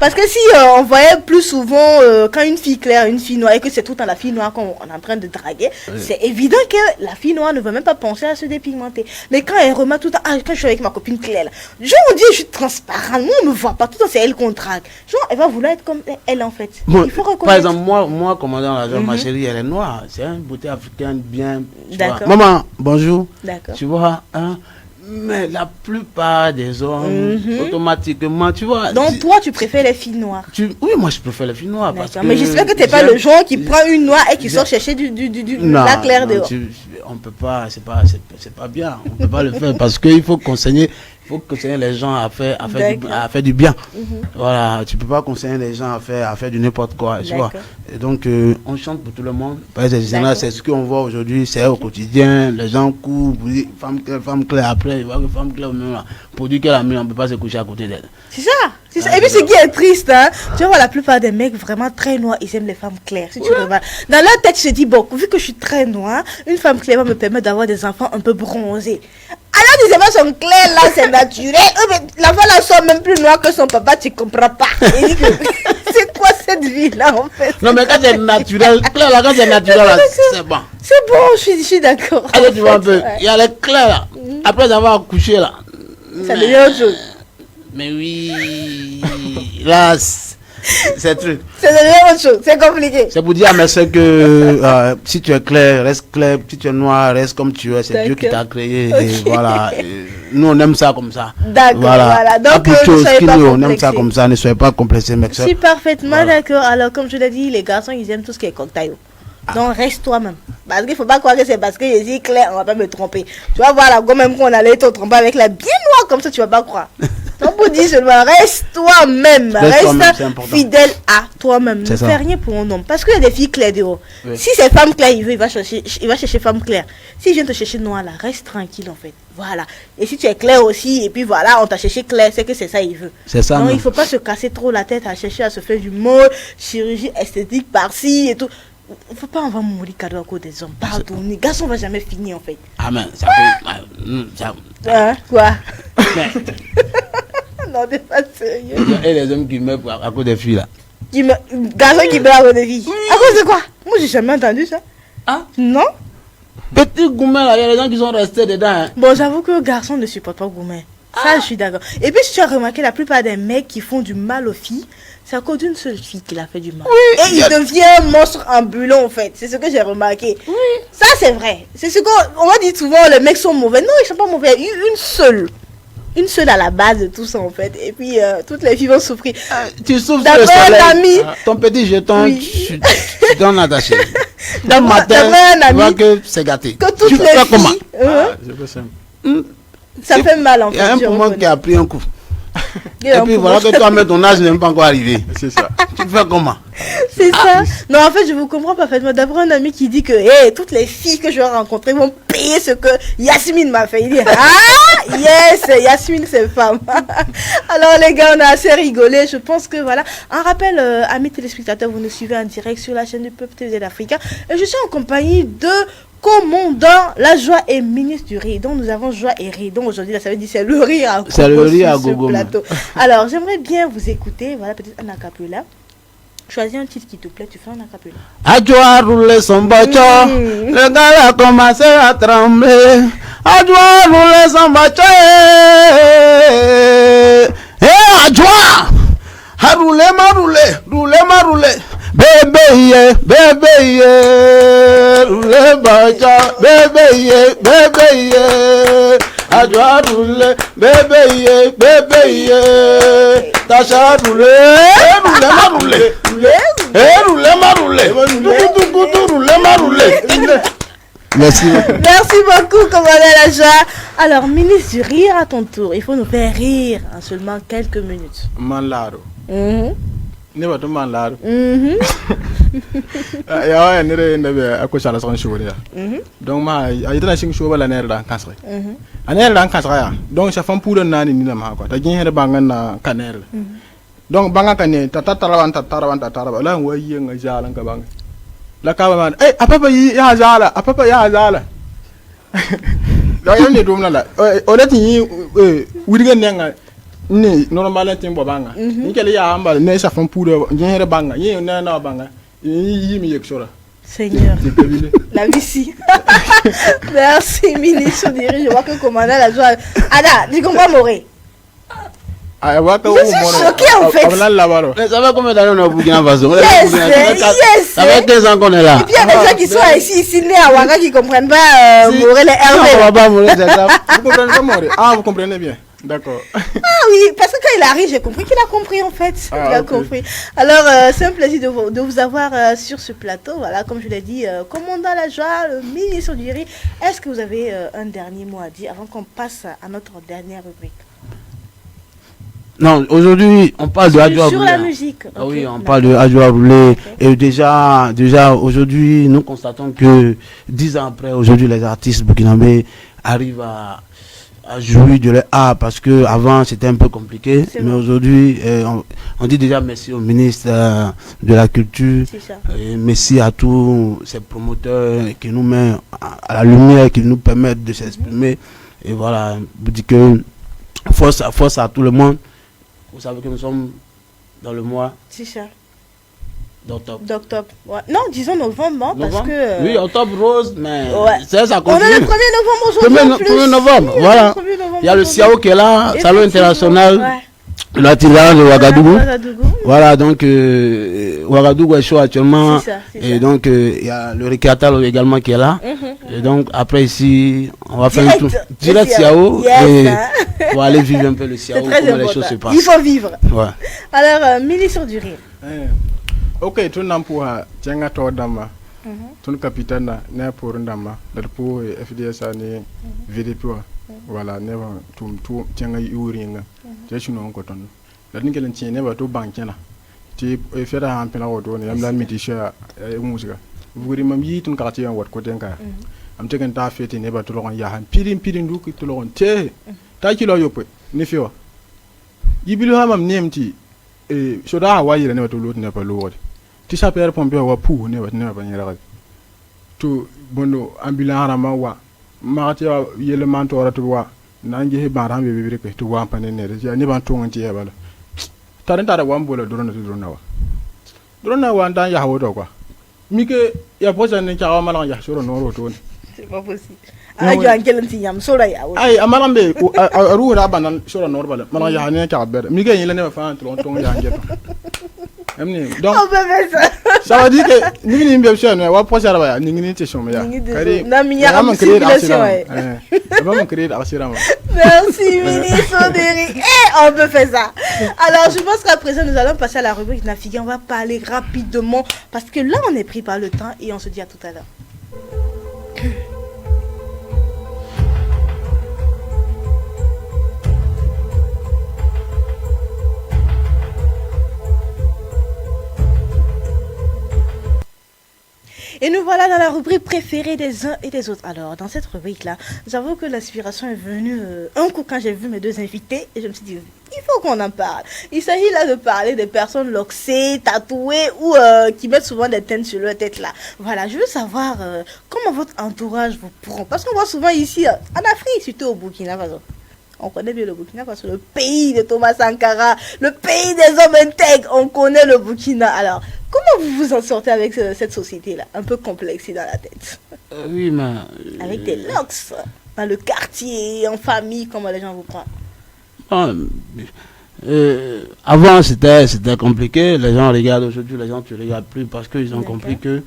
Parce que si on voyait plus souvent quand une fille claire, une fille noire, et que c'est tout le temps la fille noire qu'on est en train de draguer, c'est évident que la fille noire ne veut même pas penser à se dépigmenter. Mais quand elle remarque tout le temps, quand je suis avec ma copine claire, là, genre on dit je suis transparente, moi on me voit pas, tout le temps c'est elle qu'on drague. Genre elle va vouloir être comme elle en fait. Bon, il faut reconnaître. Par exemple, moi commandant la jeune, ma chérie, elle est noire, c'est une beauté africaine bien. D'accord. Maman, bonjour. D'accord. Tu vois, hein? Mais la plupart des hommes, automatiquement, tu vois. Donc toi, tu préfères les filles noires? Oui, moi je préfère les filles noires. Parce que mais j'espère que tu n'es pas le genre qui prend une noire et qui sort chercher la claire dehors. On peut pas, c'est pas bien. On peut pas le faire parce qu'il faut conseiller. Il faut conseiller les gens à faire du bien. Voilà, tu peux pas conseiller les gens à faire du n'importe quoi. Tu vois. Et donc, on chante pour tout le monde. C'est ce qu'on voit aujourd'hui, c'est au quotidien. Les gens courent, femme claire après, ils voient que femme claire, même là, produit qu'elle a mis, on ne peut pas se coucher à côté d'elle. C'est ça. Et puis ce qui est triste, hein, tu vois, la plupart des mecs vraiment très noirs, ils aiment les femmes claires. Si tu remarques. Dans leur tête, je te dis, bon, vu que je suis très noire, une femme claire va me permettre d'avoir des enfants un peu bronzés. Alors, les enfants sont clairs, là, c'est naturel. L'enfant, là, sort même plus noir que son papa, tu comprends pas. C'est quoi cette vie-là, en fait? Non, mais quand c'est naturel, clair, là, quand c'est naturel, là, c'est bon. C'est bon, je suis d'accord. Allez, tu vois un peu. Il y a les clairs, là. Après avoir accouché, là. Ça devient autre chose. Mais oui, là, c'est truc. Ça devient autre chose, c'est compliqué. C'est pour dire à mes soeurs que si tu es clair, reste clair. Si tu es noir, reste comme tu es. C'est Dieu qui t'a créé. Okay. Et voilà. Nous, on aime ça comme ça. D'accord, voilà. Donc, on aime ça comme ça. Ne soyez pas complexés, mes soeurs. Je suis parfaitement d'accord. Alors, comme je l'ai dit, les garçons, ils aiment tout ce qui est cocktail. Donc reste toi-même. Parce qu'il ne faut pas croire que c'est parce que je dis clair, on ne va pas me tromper. Tu vas voir là, quand même qu'on allait te tromper avec la bien noire, comme ça tu ne vas pas croire. Donc pour dire seulement, reste toi-même. Reste fidèle à toi-même. Ne fais rien pour un homme. Parce qu'il y a des filles claires dehors. Oui. Si c'est femme claire, il va chercher femme claire. Si je viens te chercher noire là, reste tranquille en fait. Voilà. Et si tu es clair aussi, et puis voilà, on t'a cherché clair, c'est que c'est ça il veut. C'est ça. Donc il ne faut pas se casser trop la tête à chercher à se faire du mot, chirurgie esthétique par-ci et tout. Il ne faut pas envoyer mourir cadeau à cause des hommes. Pardon, les garçons ne vont jamais finir en fait. Ah mais ça fait... Quoi? Non, t'es pas sérieux. Et les hommes qui meurent à cause des filles là. Garçons qui meurent à cause des filles. À cause de quoi? Moi j'ai jamais entendu ça. Ah? Non? Petit Goumen, là, il y a des gens qui sont restés dedans. Hein. Bon, j'avoue que garçon ne supporte pas Goumen. Ça, je suis d'accord. Et puis, si tu as remarqué, la plupart des mecs qui font du mal aux filles, c'est à cause d'une seule fille qui l'a fait du mal. Oui, et il devient un monstre ambulant, en fait. C'est ce que j'ai remarqué. Oui. Ça, c'est vrai. C'est ce qu'on va dire souvent, les mecs sont mauvais. Non, ils sont pas mauvais. Une seule à la base de tout ça, en fait. Et puis, toutes les filles vont souffrir. Tu souffres d'après un ami. Ton petit jeton, oui. tu donnes à ta chérie. D'un matin, tu vois que c'est gâté. Que toutes les filles... comment ça fait mal, en fait. Il y a un moment qui a pris un coup. Et puis voilà que toi, ton âge n'est même pas encore arrivé. C'est ça. Tu fais comment? C'est ça. Non, en fait, je vous comprends parfaitement. D'après un ami qui dit que hey, toutes les filles que je vais rencontrer vont payer ce que Yasmine m'a fait. Il dit ah, yes, Yasmine, c'est femme. Alors, les gars, on a assez rigolé. Je pense que voilà. Un rappel, amis téléspectateurs, vous nous suivez en direct sur la chaîne du Peuple TV d'Africa. Et je suis en compagnie de commandant la joie et ministre du rire. Donc nous avons joie et rire. Donc aujourd'hui là ça veut dire c'est le rire à gogo. C'est le rire à gogo. Plateau. Alors j'aimerais bien vous écouter. Voilà peut-être un acapella. Choisis un titre qui te plaît. Tu fais un acapella. Adjoa roule son bacho. Le gars a commencé à trembler. Adjoa roule son bacho. Eh Adjoa. A roulé ma roulé. Bébé roule bacha, bébé Adjoa roule, bébé Tacha roule ma roule. Merci beaucoup, commandant la joie. Alors, ministre du rire à ton tour. Il faut nous faire rire en seulement quelques minutes. Manlaro. Ne ba to manlaro. Ya ne be akocha la son shobori ya. Donc ma ayitana sing shobala ne da kansre. Aner da kansra ya. Donc sa fam pudo nani ni na ma ko ta gin hede bangan na kaner. Donc banga kane tatarawan la wayi nga jalan ka bang. La ka ba eh apapa ya jala. Da yone dum la. O lati wiriga nenga ni normalement timbo banga ni kele ya amba ne sa fon poudre ngere banga yi na banga yi mi yeksora Seigneur la vici. Merci ministre du rire. Je vois que commandant la joie Ada tu comprends Moré. Ah wa ka je suis choqué en fait. Ça va combien d'années au Burkina Faso? Yes. Ça fait 15 ans qu'on est là. Et puis il y a des gens qui sont ici nés à Ouaga qui comprennent pas Moré les Hervé. On va pas Moré c'est ça. Vous comprenez pas Moré? Ah vous comprenez bien. D'accord. Ah oui, parce que quand il arrive, j'ai compris qu'il a compris en fait. Il a compris. Alors, c'est un plaisir de vous avoir sur ce plateau. Voilà, comme je l'ai dit, commandant la joie, le ministre du rire. Est-ce que vous avez un dernier mot à dire avant qu'on passe à notre dernière rubrique? Non, aujourd'hui, on parle de Adjoa Sur la musique. Ah oui, on parle de Adjoa Roulé. Et déjà, aujourd'hui, nous constatons que 10 ans après, aujourd'hui, les artistes burkinabés arrivent à jouir de leur art parce que avant c'était un peu compliqué, mais aujourd'hui on dit déjà merci au ministre de la culture, et merci à tous ces promoteurs qui nous mettent à la lumière, qui nous permettent de s'exprimer. Et voilà, vous dites que force à tout le monde. Vous savez que nous sommes dans le mois d'octobre. Ouais. Non, disons novembre, parce que... Oui, octobre rose, mais ça continue. On est le 1er novembre aujourd'hui. 1er novembre, voilà. Il y a le CIAO qui est là, Salon international, la Tila de Ouagadougou. Voilà, donc Ouagadougou est chaud actuellement. Et donc il y a le Ricatal également qui est là. Et donc après ici, on va faire un tour direct CIAO pour aller vivre un peu le CIAO, comment les choses se passent. Il faut vivre. Ouais. Alors, ministre du rire. Ok, tu n'as pas tiens toi dama, ton capitaine n'est pour un dama, le pour FDS année VDP, voilà, never tout tiens à Uringa, j'ai une oncle. La nickel tient never to bankena. Tu fais un peu la auto, et I'm not meeting music. Vous remember ton quartier en what cotenka. I'm taking that fit in never to long yahan, pidding look to long tea. Take you up, Nifio. You will have a name tea. So that why you never to loot never load. Tisha père pompier wa pou never nyera to bono ambulant wa martia yele manto to wa nangi he baram be bibiri to wa panene ya ni ban tonga ti yebala tarenta da wambola drona wa ndan ya hawoto kwa mike ya posa ne chawa mala ya soro no ro to C'est pas possible. Ah, il y a un quel antiam, so là, Aïe, à Marambe, à Rouraban, sur la Norval, Maran Yana Cabert, Miguel, il n'a pas fait un ton Yanget. Donc, ça veut dire que nous n'avons pas besoin de voir pour ça, nous n'avons pas besoin. Merci, ministre Derry. On peut faire ça. Alors, je pense qu'à présent, nous allons passer à la rubrique Nafigui. On va parler rapidement parce que là, on est pris par le temps et on se dit à tout à l'heure. Et nous voilà dans la rubrique préférée des uns et des autres. Alors, dans cette rubrique-là, j'avoue que l'inspiration est venue un coup quand j'ai vu mes deux invités et je me suis dit, il faut qu'on en parle. Il s'agit là de parler des personnes loxées, tatouées ou qui mettent souvent des teintes sur leur tête là. Voilà, je veux savoir comment votre entourage vous prend. Parce qu'on voit souvent ici, en Afrique, surtout au Burkina Faso. On connaît bien le Burkina Faso, le pays de Thomas Sankara, le pays des hommes intègres. On connaît le Burkina. Alors, comment vous vous en sortez avec cette société-là, un peu complexée dans la tête? Oui, mais... Avec des locks, dans le quartier, en famille, comment les gens vous prennent? Avant, c'était compliqué. Les gens regardent aujourd'hui, les gens ne te regardent plus parce qu'ils ont compris que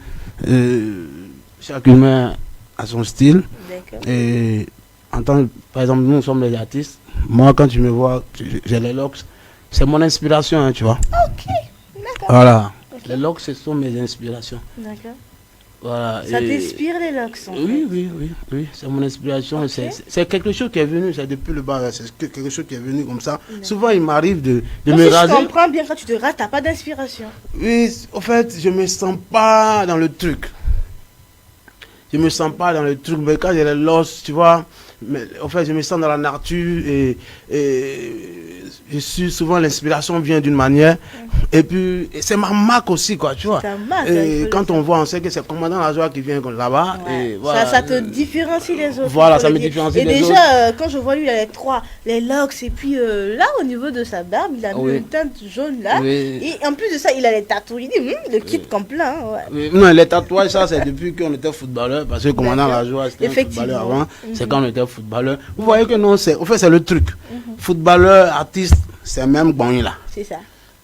chaque humain a son style. Et par exemple, nous sommes les artistes. Moi, quand tu me vois, j'ai les locks. C'est mon inspiration, hein, tu vois. Ok, d'accord. Voilà. Okay. Les locks, ce sont mes inspirations. D'accord. Voilà. Ça t'inspire les locks? Oui. C'est mon inspiration. Okay. C'est quelque chose qui est venu, c'est depuis le bas. C'est quelque chose qui est venu comme ça. Souvent, il m'arrive de me raser. Je comprends bien, quand tu te rases, tu n'as pas d'inspiration. Oui, en fait, je ne me sens pas dans le truc. Mais quand j'ai les losses, tu vois, mais en fait, je me sens dans la nature et je suis souvent, l'inspiration vient d'une manière. Et puis, c'est ma marque aussi, quoi, tu vois. Et quand on voit, on sait que c'est Commandant La Joie qui vient là-bas. Ouais. Voilà. Ça te différencie les autres. Voilà, ça me différencie les autres. Et déjà, quand je vois lui, il a les locks. Et puis là, au niveau de sa barbe, il a mis une teinte jaune là. Oui. Et en plus de ça, il a les tatouages. Il dit, le kit complet. Hein, ouais. Non, les tatouages, ça, c'est depuis qu'on était footballeur. Parce que Commandant La Joie, c'était un footballeur avant. C'est quand on était footballeur. Vous voyez que non, en fait, c'est le truc. Footballeur, artiste, c'est même bon là. C'est ça.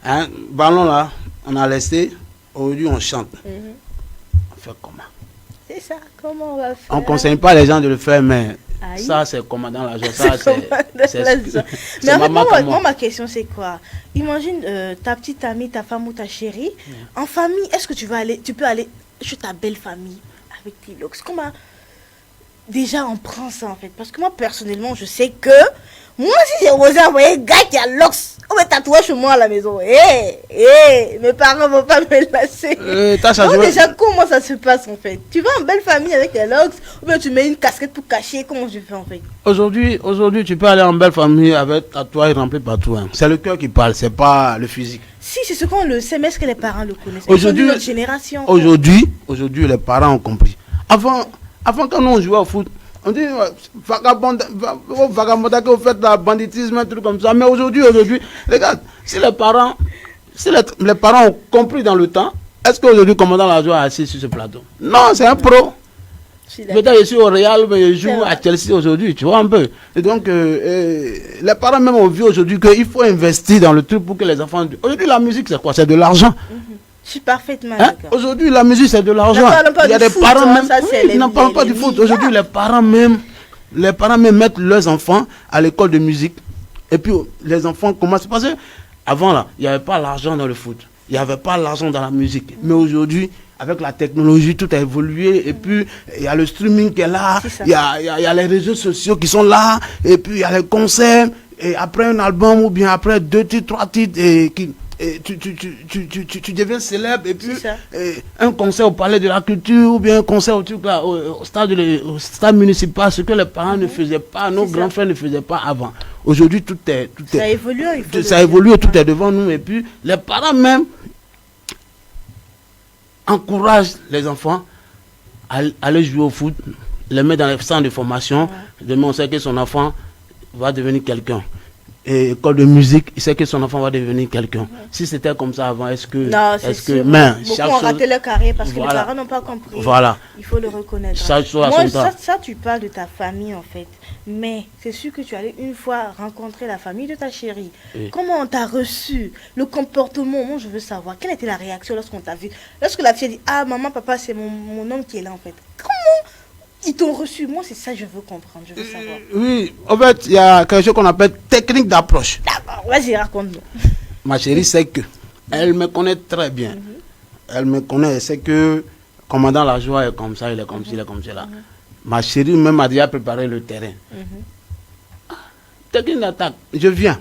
Hein, ballon là, on a laissé, aujourd'hui on chante. On fait comment? C'est ça, comment on va faire? On ne conseille pas les gens de le faire, mais ça c'est Commandant La Joie. Ça c'est. Mais en fait, moi, ma question c'est quoi? Imagine ta petite amie, ta femme ou ta chérie, en famille, est-ce que tu peux aller chez ta belle famille avec tes locks? Comment déjà on prend ça en fait? Parce que moi personnellement, je sais que moi si j'ai osé envoyer un gars qui a locks, on va tatouer chez moi à la maison. Mes parents vont pas me laisser. Donc déjà, comment ça se passe en fait? Tu vas en belle famille avec les locks ou bien tu mets une casquette pour cacher? Comment tu fais en fait? Aujourd'hui, tu peux aller en belle famille avec tatouage rempli partout. Hein. C'est le cœur qui parle, c'est pas le physique. Si, c'est ce qu'on le sait, mais est-ce que les parents le connaissent? Aujourd'hui, notre génération. Aujourd'hui, les parents ont compris. Avant, quand nous on jouait au foot, on dit vagabond, vous faites la banditisme, un truc comme ça. Mais aujourd'hui, regarde, si les parents ont compris dans le temps, est-ce qu'aujourd'hui, Commandant La Joie est assis sur ce plateau? Non, c'est un pro. Peut-être je suis au Real, mais je joue à Chelsea aujourd'hui, tu vois un peu. Et donc, les parents même ont vu aujourd'hui qu'il faut investir dans le truc pour que les enfants... Aujourd'hui, la musique, c'est quoi? C'est de l'argent. Je suis parfaitement d'accord. Aujourd'hui, la musique, c'est de l'argent. Il y a des parents même... Ils n'en parlent pas du foot. Aujourd'hui, les parents même mettent leurs enfants à l'école de musique. Et puis, les enfants commencent... Parce qu'avant, là, il n'y avait pas l'argent dans le foot. Il n'y avait pas l'argent dans la musique. Mais aujourd'hui, avec la technologie, tout a évolué. Et puis, il y a le streaming qui est là. Il y a les réseaux sociaux qui sont là. Et puis, il y a les concerts. Et après un album ou bien après 2 titres, 3 titres, et tu deviens célèbre. Et puis, un concert au Palais de la Culture ou bien un concert au stade municipal, ce que les parents ne faisaient pas, nos grands frères ne faisaient pas avant. Aujourd'hui, tout est... Ça évolue. Ça évolue, tout est devant nous. Et puis, les parents même encouragent les enfants à aller jouer au foot, les mettre dans les centres de formation. Demain, on sait que son enfant va devenir quelqu'un. école de musique, il sait que son enfant va devenir quelqu'un. Si c'était comme ça avant, est-ce que... Non, c'est sûr. Mais beaucoup ont raté leur carrière parce que les parents n'ont pas compris. Voilà. Il faut le reconnaître. Ça, tu parles de ta famille en fait. Mais c'est sûr que tu allais une fois rencontrer la famille de ta chérie. Oui. Comment on t'a reçu? Le comportement, moi je veux savoir. Quelle était la réaction lorsqu'on t'a vu? Lorsque la fille a dit, ah maman, papa, c'est mon homme qui est là en fait. Comment ils t'ont reçu? Moi c'est ça que je veux comprendre, je veux savoir. Oui, en fait, il y a quelque chose qu'on appelle technique d'approche. D'accord, vas-y, raconte-nous. Ma chérie sait que, elle me connaît très bien. Elle me connaît, elle sait que commandant la joie est comme ça, il est comme ci, il est comme cela. Ma chérie même a déjà préparé le terrain. Technique d'attaque, je viens.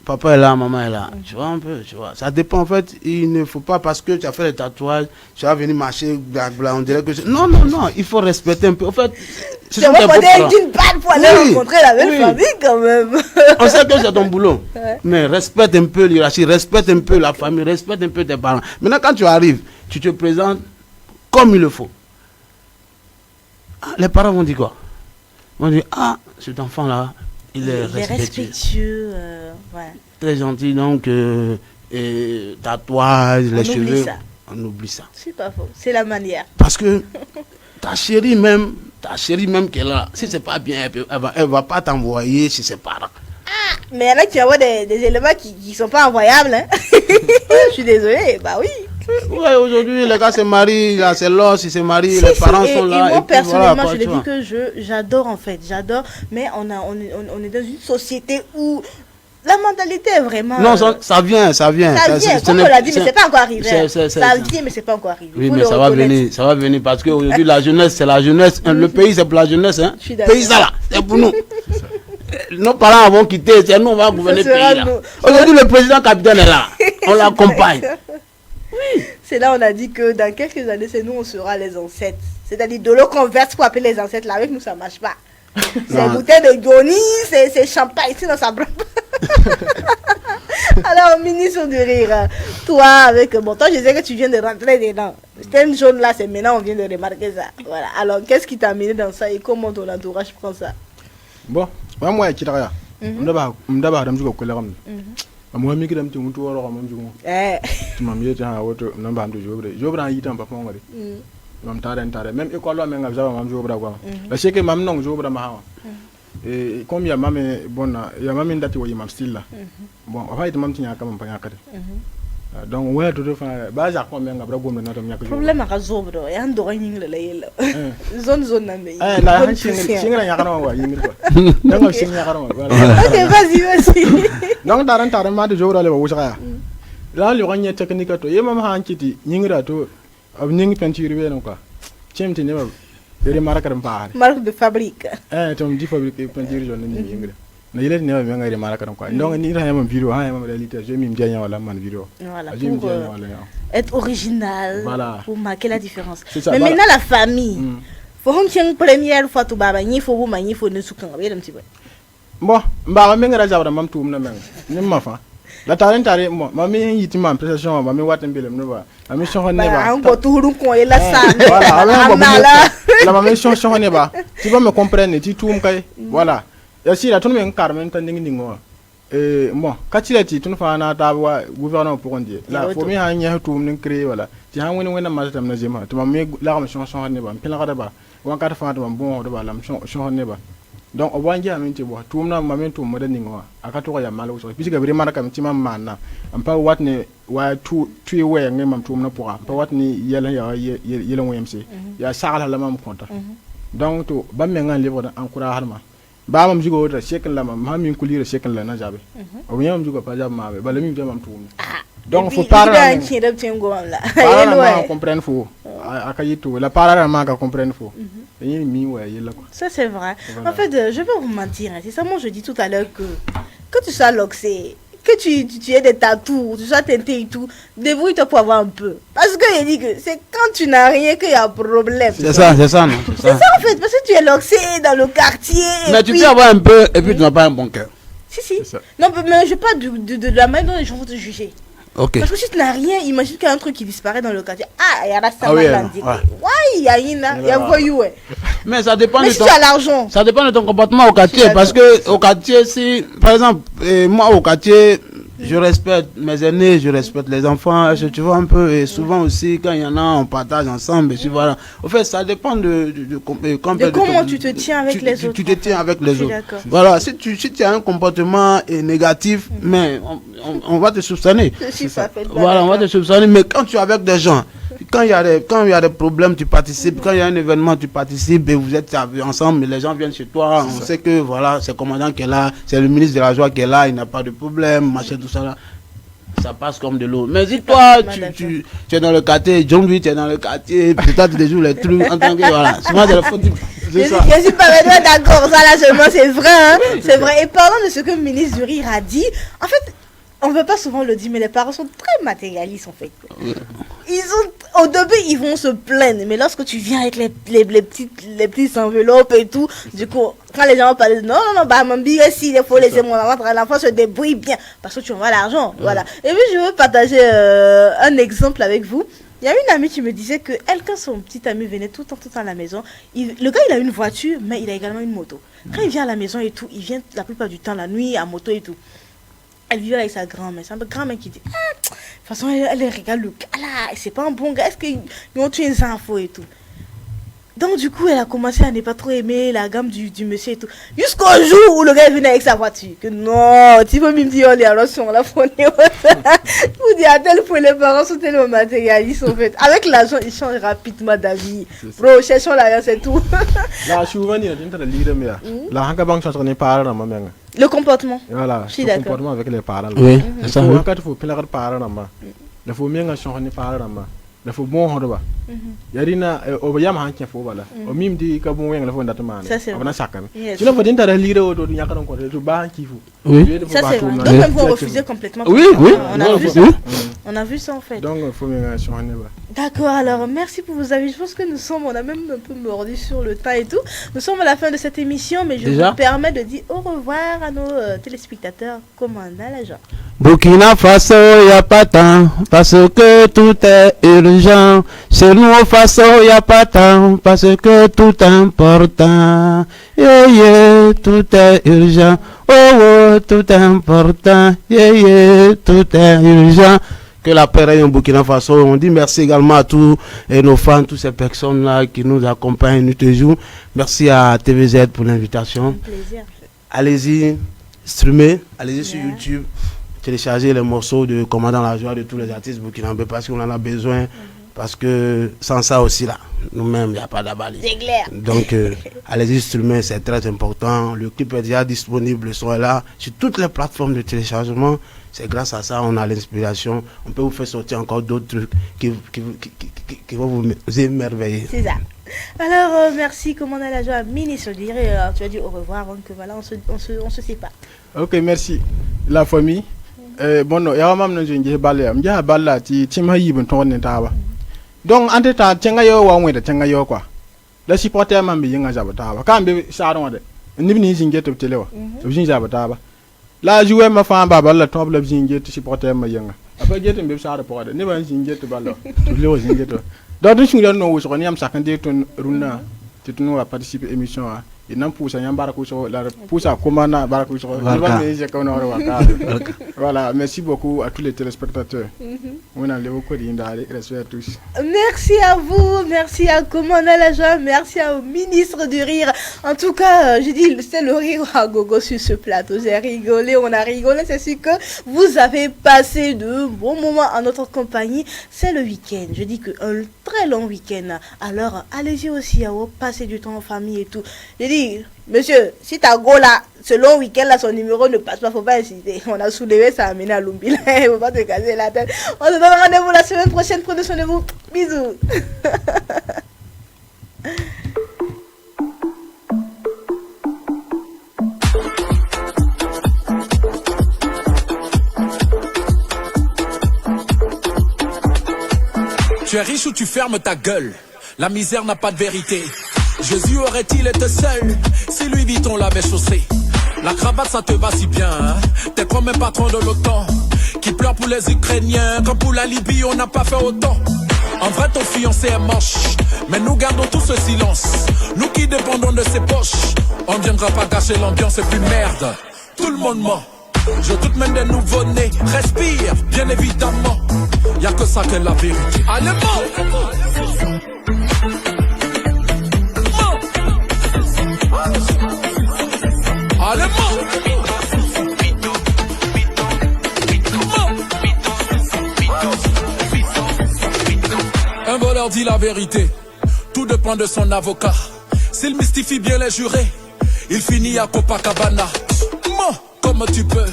Papa est là, maman est là. Tu vois un peu, tu vois. Ça dépend en fait. Il ne faut pas parce que tu as fait les tatouages, tu vas venir marcher, blabla, on dirait que... Non, il faut respecter un peu. En fait, tu vas prendre une balle pour aller rencontrer la belle famille quand même. On sait que c'est ton boulot. Mais respecte un peu l'hierarchie, respecte un peu la famille, respecte un peu tes parents. Maintenant, quand tu arrives, tu te présentes comme il le faut. Les parents vont dire quoi? Ils vont dire, ah, cet enfant-là, il est respectueux. Ouais. Très gentil, donc, tatouage, les cheveux. On oublie ça. C'est pas faux, c'est la manière. Parce que ta chérie même qu'elle a, si c'est pas bien, elle va pas t'envoyer chez ses parents. Ah, mais il y en a qui envoient des éléments qui sont pas envoyables. Hein. Je suis désolée, bah oui. Ouais, aujourd'hui, les gars se marient, là, c'est l'os, ils se marient, les parents sont là. Et moi, personnellement, voilà, je l'ai dit que j'adore en fait, j'adore, mais on est dans une société où la mentalité est vraiment... Non, ça vient. Ça vient, comme on l'a dit, mais c'est pas encore arrivé. Ça vient, mais c'est pas encore arrivé. Oui, mais ça va venir, parce qu'aujourd'hui, la jeunesse, c'est la jeunesse. Le pays, c'est pour la jeunesse. Hein. Le pays, ça là, c'est pour nous. Nos parents vont quitter, c'est nous, on va gouverner le pays là. Aujourd'hui, le président capitaine est là, on l'accompagne. Oui. C'est là on a dit que dans quelques années, c'est nous, on sera les ancêtres. C'est-à-dire de l'eau qu'on verse pour appeler les ancêtres. Là, avec nous, ça marche pas. C'est bouteille de Goni, c'est champagne, sinon ça brûle pas. Alors, ministre du rire, toi, avec... Bon, toi, je sais que tu viens de rentrer dedans. Le thème jaune là, c'est maintenant, on vient de remarquer ça. Voilà. Alors, qu'est-ce qui t'a amené dans ça et comment ton entourage prend ça? Bon, moi, je suis là. Moi, je suis tu m'as mis à autre number de Jobre. Jobre a été un peu plus Mam tare même école là même j'avais mam Jobre quoi. La chèque mam non Jobre ma. Et comme ya mam bon ya mam ndati wo mam style là. Bon en fait mam tinya kam pa yakade. Donc ouais tout de fin ba ja ko men ngabra gomna natom yak. Problème à Jobre ya ndo ring le yelo. Zone na me. La han singra yakana wa yingir quoi. Donc singra yakana wa. OK, vas-y. Donc tare ma de Jobre le wo chaya. Là le ranye technique to yema ma han kiti yingira to ab ningi peinture we non quoi. Chemti ne ba de marque de fabrique. Tom di fabrique peinture jaune ni yingira. Na yele ne ba ngari marque quoi. Donc ni ra yama vidéo ha yama réalité je mi mdianya wala man vidéo. Voilà. Pour être original. Voilà. Pour marquer la différence. Mais voilà. Maintenant la famille. Faut une première fois tout baba ni faut vous ni faut ne soukan ba yedam ti ba. Bon, mba me ngara jawra mam tum na men. Ni ma fa. La tare mo mami yiti mam prestation mami waten belem no ba. Mami shon ne ba. An go tourun ko e la sa. Voilà, la mami shon ne ba. Tu vas me comprendre, tu tum kai. Voilà. Ya si la tunu men carmen tan ningi ngo. Bon, katilati tunu fa na ta wa gouvernement pour dire. La faut mi ha nya tum nin créer voilà. Ti ha woni wona ma tam na jema. Tu mami la ma shon ne ba. Pila kada ba. Wan ka ta fa tam bon do ba lam shon ne ba. Donc au bout d'un moment tout le monde m'a mis tout moderne n'ingwa akato ya malo so puisque vraiment comme tu m'as mana on peut what ne wa tu ouais ngem tout na pour pas what ni yela yela wmc ya sala la mam konta donc to ba me ngan livre encourage harma ba mam jigo da shekel la mam min kulire shekel la na jabe o nyam jigo pa jab ma ba la mi jam tout donc faut parler comprendre faut akayitu la parler ma ka comprendre faut. Ça c'est vrai. Voilà. En fait, je vais vous mentir. C'est ça, moi je dis tout à l'heure que tu sois loxé, que tu aies des tatous, tu sois teinté et tout, débrouille-toi pour avoir un peu. Parce que je dis que c'est quand tu n'as rien qu'il y a problème. C'est ça, non. C'est ça en fait, parce que tu es loxé dans le quartier. Mais tu peux avoir un peu et puis tu n'as pas un bon cœur. Si. Non, mais je parle de la manière dont les gens vont te juger. Ok. Parce que si tu n'as rien, imagine qu'il y a un truc qui disparaît dans le quartier. Ah, il y a la Ah oui, salle ouais, il y a une, il y a un voyou, ouais. Mais ça dépend Mais de si ton... tu as l'argent. Ça dépend de ton comportement au quartier. Parce que au quartier, si, par exemple, moi au quartier, je respecte mes aînés, je respecte les enfants, tu vois un peu. Et souvent aussi, quand il y en a, on partage ensemble. Et puis voilà. Au fait, ça dépend de comment tu te tiens avec les autres. Tu te tiens avec les autres. D'accord. Voilà. Si tu as un comportement négatif, mais on va te soupçonner. Voilà, on va te soupçonner. Mais quand tu es avec des gens, quand il y a des problèmes, tu participes. Quand il y a un événement, tu participes et vous êtes ensemble, les gens viennent chez toi. On sait que voilà, c'est le commandant qui est là, c'est le ministre de la Joie qui est là, il n'a pas de problème, machin, tout ça là. Ça passe comme de l'eau. Mais si toi, tu es dans le quartier, John Louis, tu es dans le quartier, peut-être des jours les trucs, en tant que voilà. Souvent, c'est le faux type. Je suis pas d'accord, ça là seulement, c'est vrai, hein. C'est vrai. Et parlant de ce que le ministre du Rire a dit, en fait, on ne veut pas souvent le dire, mais les parents sont très matérialistes en fait. Au début, ils vont se plaindre, mais lorsque tu viens avec les petites enveloppes et tout, du coup, quand les gens parlent, non, bah, mon billet, il faut laisser mon enfant se débrouille bien, parce que tu envoies l'argent, voilà. Et puis, je veux partager un exemple avec vous. Il y a une amie qui me disait que elle, quand son petit ami venait tout le temps à la maison, le gars, il a une voiture, mais il a également une moto. Quand il vient à la maison et tout, il vient la plupart du temps la nuit à moto et tout. Elle vivait avec sa grand-mère. C'est un grand-mère qui dit, de toute façon, elle regarde le gars là, c'est pas un bon gars, est-ce qu'ils ont tué les infos et tout. Donc du coup, elle a commencé à ne pas trop aimer la gamme du monsieur et tout. Jusqu'au jour où le gars est venu avec sa voiture. Que non, tu veux me dire, on est alors sur la phone. Vous dites à tel point, les parents sont tellement matérialistes en fait. Avec l'argent, ils changent rapidement d'avis. Bro, cherchons l'argent, c'est tout. Là, souvent, il y a des leaders, mais là, on banque change les parents, maman. Le comportement. Voilà, le comportement avec les parents. Oui, c'est ça. Il faut que les parents, il faut bien changer les parents. Il faut bon rendre. Yarina, au Yam Hankia for Vala, au Mim di Kabou and Lafon Dataman. On a second. Tu know, for dinner, a leader or Yakan to Banki. Oui, ça c'est vrai. Donc, vous refusez complètement. Oui, oui. On a vu ça en fait. Donc, il faut bien changer. D'accord, alors merci pour vos avis. Je pense que on a même un peu mordu sur le temps et tout. Nous sommes à la fin de cette émission, mais je vous permets de dire au revoir à nos téléspectateurs. Commandant l'agent. Burkina Faso, y a pas temps, parce que tout est urgent. Chez nous au Faso, y a pas temps, parce que tout est important. Yeah, yeah, tout est urgent. Oh, oh, tout est important. Yeah, yeah, tout est urgent. Que la paix règne au Burkina Faso. On dit merci également à tous nos fans, toutes ces personnes-là qui nous accompagnent nous toujours. Merci à TVZ pour l'invitation. Plaisir. Allez-y, streamer, allez-y sur YouTube, télécharger les morceaux de Commandant la Joie de tous les artistes burkinabés parce qu'on en a besoin. Parce que sans ça aussi là, nous-mêmes, il n'y a pas d'abali. C'est clair. Donc, allez-y streamer, c'est très important. Le clip est déjà disponible, le son est là sur toutes les plateformes de téléchargement. C'est grâce à ça on a l'inspiration. On peut vous faire sortir encore d'autres trucs qui vont vous émerveiller. C'est ça. Alors, merci, Commandant la Joie, ministre. Je dirais, tu as dit au revoir avant que voilà, on se sépare. Ok, merci. La famille. Bon, il y a un moment où j'ai balé. Il y a un balé qui m'a dit que tu as donc, en tout temps, tu as eu quoi. Le supporter m'a dit que tu as quand tu as ni ni zinge to telewa to zinja bataba la jouer ma fa baba la top la zinge to supporter ma yanga apa jete mbe sa rapport ni ba zinge to ballo to lewo zinge to do to shinga no wo so ni am sakande to runa to no a participer émission a et non pour ça y a la pour ça comment na barakou so voilà merci beaucoup à tous les téléspectateurs on a les beaucoup d'indale respect à tous. Merci à vous, merci à Commandant la Joie, merci au ministre du Rire. En tout cas, je dis c'est le rire à gogo sur ce plateau. J'ai rigolé, on a rigolé, c'est sûr que vous avez passé de bons moments en notre compagnie. C'est le week-end, je dis que un très long week-end. Alors allez-y aussi à passer du temps en famille et tout. Je dis monsieur, si ta go là, ce long week-end là, son numéro ne passe pas, faut pas insister. On a soulevé, ça a amené à Lumbila. Il faut pas te casser la tête. On se donne rendez-vous la semaine prochaine. Prenez soin de vous. Bisous. Tu es riche ou tu fermes ta gueule. La misère n'a pas de vérité. Jésus aurait-il été seul si Louis Vuitton l'avait chaussé? La cravate ça te va si bien, hein? T'es comme un patron de l'OTAN. qui pleure pour les Ukrainiens. Comme pour la Libye, on n'a pas fait autant. En vrai, ton fiancé est moche, mais nous gardons tout ce silence. Nous qui dépendons de ses poches, on ne viendra pas gâcher l'ambiance et puis merde. Tout le monde ment. Je doute même des nouveaux-nés. Respire, bien évidemment. Y'a que ça que la vérité. Allez, mort. Allez, mort. Un voleur dit la vérité. Tout dépend de son avocat. S'il mystifie bien les jurés, il finit à Copacabana. Mens comme tu peux,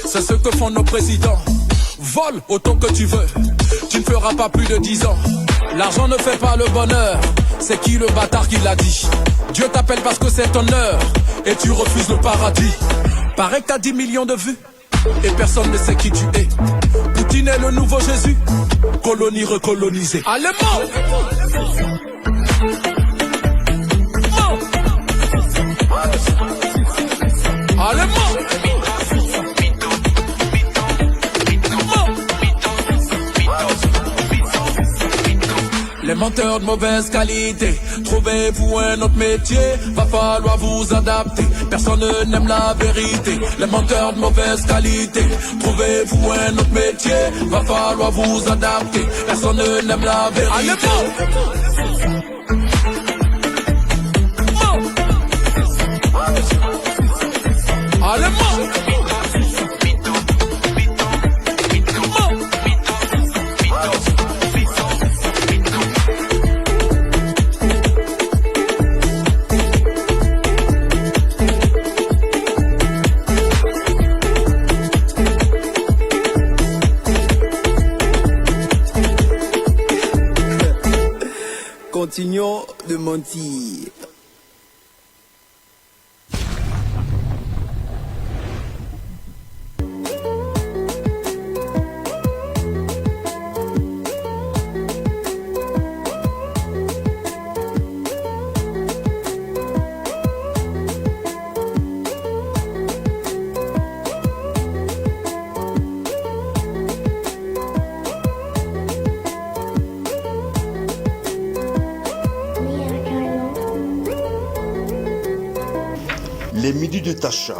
c'est ce que font nos présidents. Vole autant que tu veux, tu ne feras pas plus de 10 ans. L'argent ne fait pas le bonheur, c'est qui le bâtard qui l'a dit? Dieu t'appelle parce que c'est ton heure, et tu refuses le paradis. Paraît que t'as 10 millions de vues, et personne ne sait qui tu es. Poutine est le nouveau Jésus, colonie recolonisée. Allez, mort. Allez, mort. Les menteurs de mauvaise qualité, trouvez-vous un autre métier, va falloir vous adapter, personne n'aime la vérité. Les menteurs de mauvaise qualité, trouvez-vous un autre métier, va falloir vous adapter, personne n'aime la vérité. Allez, allez, Continuons de mentir. Les midis de Tacha.